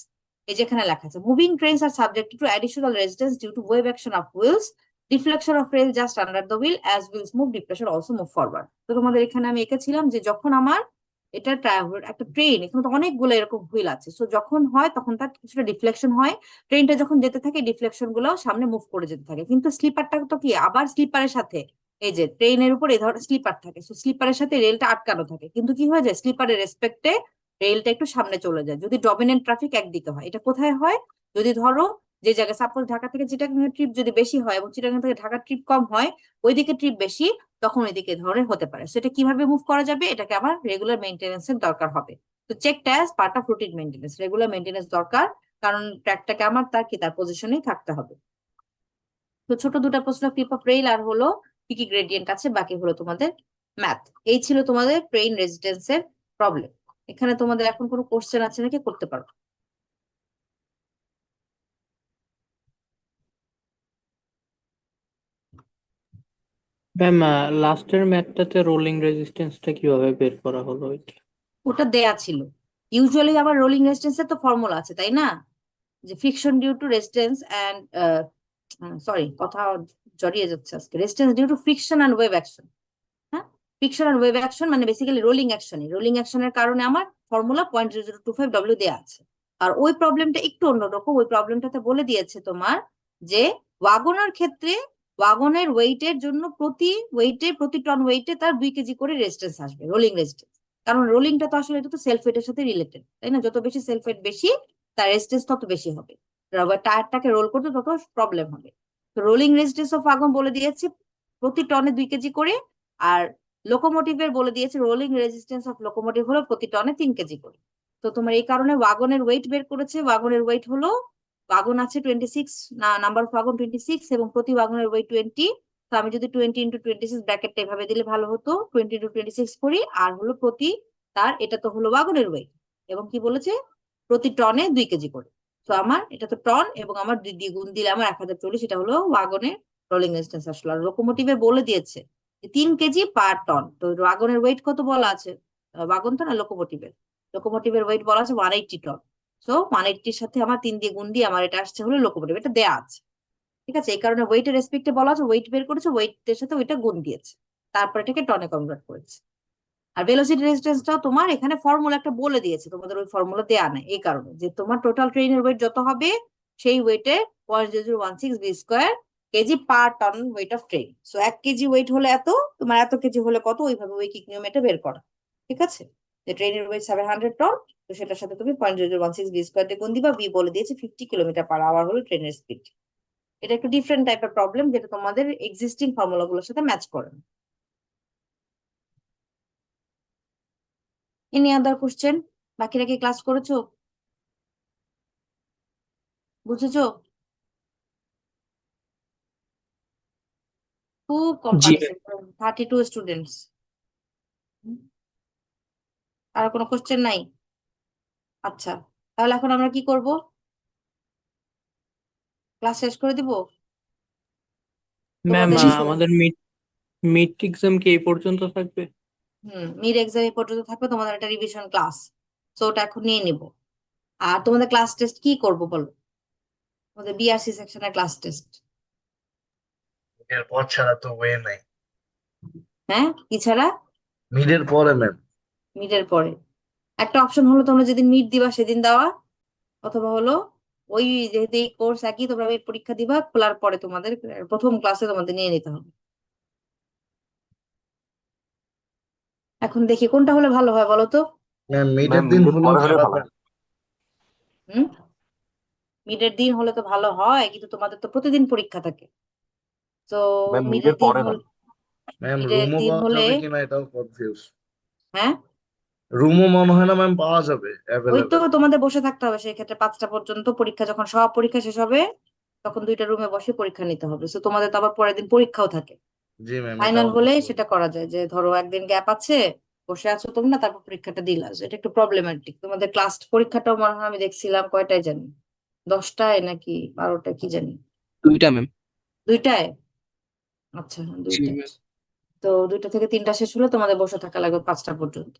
এই যেখানে লেখা আছে, moving trains are subjected to additional resistance due to wave action of wheels, deflection of rail just under the wheel, as wheels move depression also move forward. তো তোমাদের এখানে আমি এঁকেছিলাম যে যখন আমার এটা একটা ট্রেন, এখানে তো অনেকগুলো এরকম হুইল আছে, সো যখন হয় তখন তার কিছুটা ডিফ্লেকশন হয়, ট্রেনটা যখন যেতে থাকে ডিফ্লেকশন গুলো সামনে মুভ করে যেতে থাকে। কিন্তু স্লিপারটা তো কি, আবার স্লিপারের সাথে, এই যে ট্রেনের উপর এই ধরনের স্লিপার থাকে, সো স্লিপারের সাথে রেলটা আটকানো থাকে, কিন্তু কি হয়ে যায়, স্লিপারের রেসপেক্টে রেলটা একটু সামনে চলে যায় যদি ডমিনেন্ট ট্রাফিক একদিকে হয়। এটা কোথায় হয়, যদি ধরো যে জায়গায়, সাপোজ ঢাকা থেকে চিটাগাং ট্রিপ যদি বেশি হয় এবং চিটাগাং থেকে ঢাকার ট্রিপ কম হয়, ওইদিকে ট্রিপ বেশি, তখন ওইদিকে ধরনের হতে পারে। সেটা কিভাবে মুভ করা যাবে, এটাকে আমার রেগুলার মেইনটেনেন্স এর দরকার হবে। তো চেকটা as part of routine maintenance, regular maintenance দরকার, কারণ ট্র্যাকটাকে আমার তার কি তার পজিশনেই থাকতে হবে। তো ছোট দুটা প্রশ্ন, ক্লিপ অফ রেল আর হলো কি কি গ্রেডিয়েন্ট আছে, বাকি হলো তোমাদের ম্যাথ। এই ছিল তোমাদের ট্রেন রেজিস্ট্যান্স এর প্রবলেম। এখানে তোমাদের এখন কোনো কোশ্চেন আছে নাকি, করতে পারো। ম্যাম, লাস্টের ম্যাথটাতে রোলিং রেজিস্ট্যান্সটা কিভাবে বের করা হলো ওইটা? ওটা দেয়া ছিল। ইউজুয়ালি আবার রোলিং রেজিস্ট্যান্স এর তো ফর্মুলা আছে, তাই না, যে friction due to resistance and, sorry কথা জড়িয়ে যাচ্ছে আজকে, resistance due to friction and wave action. হ্যাঁ, ফ্রিকশন আর ওয়েভ অ্যাকশন মানে বেসিক্যালি রোলিং অ্যাকশনের কারণে আমার ফর্মুলা 0.0025 দেয়া আছে। আর ওই প্রবলেমটা একটু অন্যরকম, ওই প্রবলেমটাতে বলে দিয়েছে তোমার যে ওয়াগনের ক্ষেত্রে ওয়াগনের ওয়েটের জন্য প্রতি টন ওয়েটে তার 2 কেজি করে রেজিস্ট্যান্স আসবে, রোলিং রেজিস্ট্যান্স। কারণ রোলিংটা তো আসলে এটা তো সেলফ ওয়েটের সাথে রিলেটেড, তাই না, যত বেশি সেলফ ওয়েট বেশি, তার রেজিস্ট্যান্স তত বেশি হবে, টায়ারটাকে রোল করতে তত প্রবলেম হবে। তো রোলিং রেজিস্ট্যান্স অফ ওয়াগন বলে দিয়েছে প্রতি টনে 2 কেজি করে, আর লোকোমোটিভের বলে দিয়েছে রোলিং রেজিস্ট্যান্স অফ লোকোমোটিভ হলো প্রতি টনে 3 কেজি করে। তো তোমার এই কারণে ওয়াগনের ওয়েট বের করেছে, ওয়াগনের ওয়েট হলো, ওয়াগন আছে 26, নাম্বার অফ ওয়াগন 26, এবং প্রতি ওয়াগনের ওয়েট 20। তো আমি যদি 20 × 26 ব্র্যাকেটটা এভাবে দিলে ভালো হতো, 20 × 26 করি, আর হলো প্রতি তার, এটা তো হলো ওয়াগনের ওয়েট, এবং কি বলেছে প্রতি টনে 2 কেজি করে। তো আমার এটা তো টন, এবং আমার দ্বিগুণ দিলে আমার 1040, এটা হলো ওয়াগনের রোলিং রেজিস্ট্যান্স আসলো। আর লোকোমোটিভে বলে দিয়েছে 3 কেজি পার টন। তো ওয়াগনের ওয়েট কত বলা আছে, ওয়াগন তো না, লোকোমোটিভের ওয়েট বলা আছে 180 টন। সো 180-র সাথে আমার 3 দিয়ে গুণ দিয়ে আমার এটা আসছে হলো লোকোমোটিভ, এটা দেয়া আছে, ঠিক আছে। এই কারণে ওয়েটের রেসপেক্টে বলা আছে, ওয়েট বের করেছে, ওয়েটের সাথে ওইটা গুণ দিয়েছে, তারপর এটাকে টনে কনভার্ট করেছে। আর ভেলোসিটি রেজিস্ট্যান্সটাও তোমার এখানে ফর্মুলা একটা বলে দিয়েছে, তোমাদের ওই ফর্মুলা দেয়া নাই, এই কারণে যে তোমার টোটাল ট্রেনের ওয়েট যত হবে, সেই ওয়েটে 0.0016 KG per ton weight of train. So 1 KG weight হলে এত, তোমার এত কেজি হলে কত, ওইভাবে উইকিং নিয়ম এটা বের করা, ঠিক আছে। যে ট্রেনের ওয়েট 700 টন, তো সেটার সাথে তুমি 0.0016 দিয়ে গুণ দিবা, বলে দিয়েছে 50 কিলোমিটার পার আওয়ার হলো ট্রেনের স্পিড। এটা একটু ডিফারেন্ট টাইপের প্রবলেম, যেটা তোমাদের এক্সিস্টিং ফর্মুলা গুলোর সাথে ম্যাচ করে না। এনি আদার কোশ্চেন, বাকিরা কি ক্লাস করেছো, বুঝেছো? খুব কম জি। Participant, 32 students. আর কোনো কোশ্চেন নাই? আচ্ছা, তাহলে এখন আমরা কি করব, ক্লাস শেষ করে দিব ম্যাম, তোমাদের? আমাদের মিড মিড এক্সাম কি এই পর্যন্ত থাকবে? মিড এক্সাম পর্যন্ত থাকবে, তোমাদের একটা রিভিশন ক্লাস, তো ওটা এখন নিয়ে নিব। আর তোমাদের ক্লাস টেস্ট কি করব বলো, তোমাদের বিআরসি সেকশনের ক্লাস টেস্ট। মিডের পর ছাড়া তো ওয়ে নাই। হ্যাঁ, কি ছাড়া? মিডের পরে ম্যাম। মিডের পরে একটা অপশন হলো তোমরা যেদিন মিড দিবা সেদিন দেওয়া, অথবা হলো ওই, যেহেতু এই কোর্স একই, তোমরা এই পরীক্ষা দিবা, খোলার পরে তোমাদের প্রথম ক্লাসে তোমাদের নিয়ে নিতে হবে। এখন দেখি কোনটা হলে ভালো হয় বলো তো। ম্যাম মিডের ম্যাম দিন মিডের হলেও পরে হলে খারাপ ভালো না। হয়। হুম, মিডের দিন হলে তো ভালো হয়, কিন্তু তোমাদের তো প্রতিদিন পরীক্ষা থাকে। তো ম্যাম মিডের মিডের দিন পরে হল দেন। ম্যাম মিডের রুমও দিন পাওয়া হলে যাবে কিনা এটাও কনফিউজ। হ্যাঁ, রুমও মনে হয় না ম্যাম পাওয়া যাবে ওই তো অ্যাভেলেবেল। তোমাদের বসে থাকতে হবে সেই ক্ষেত্রে 5টা পর্যন্ত পরীক্ষা, যখন সব পরীক্ষা শেষ হবে তখন 2টা রুমে বসে পরীক্ষা নিতে হবে। তো তোমাদের তো আবার পরের দিন পরীক্ষাও থাকে। জি ম্যাম ফাইনাল এটাও হলে বুঝতে সেটা পারছি। করা যায়, যে ধরো একদিন গ্যাপ আছে, বসে আছো তোমরা, তারপর পরীক্ষাটা দিলা। So এটা একটু প্রবলেম্যাটিক। তোমাদের ক্লাস পরীক্ষাটাও মনে হয় আমি দেখছিলাম কয়টায় জানি, 10টায় নাকি 12টায় কি জানি, 2টা ম্যাম। 2টায়। আচ্ছা, জি 2টায়। ম্যাম। তো 2টা থেকে 3টা শেষ হলে তোমাদের বসে থাকা লাগবে 5টা পর্যন্ত।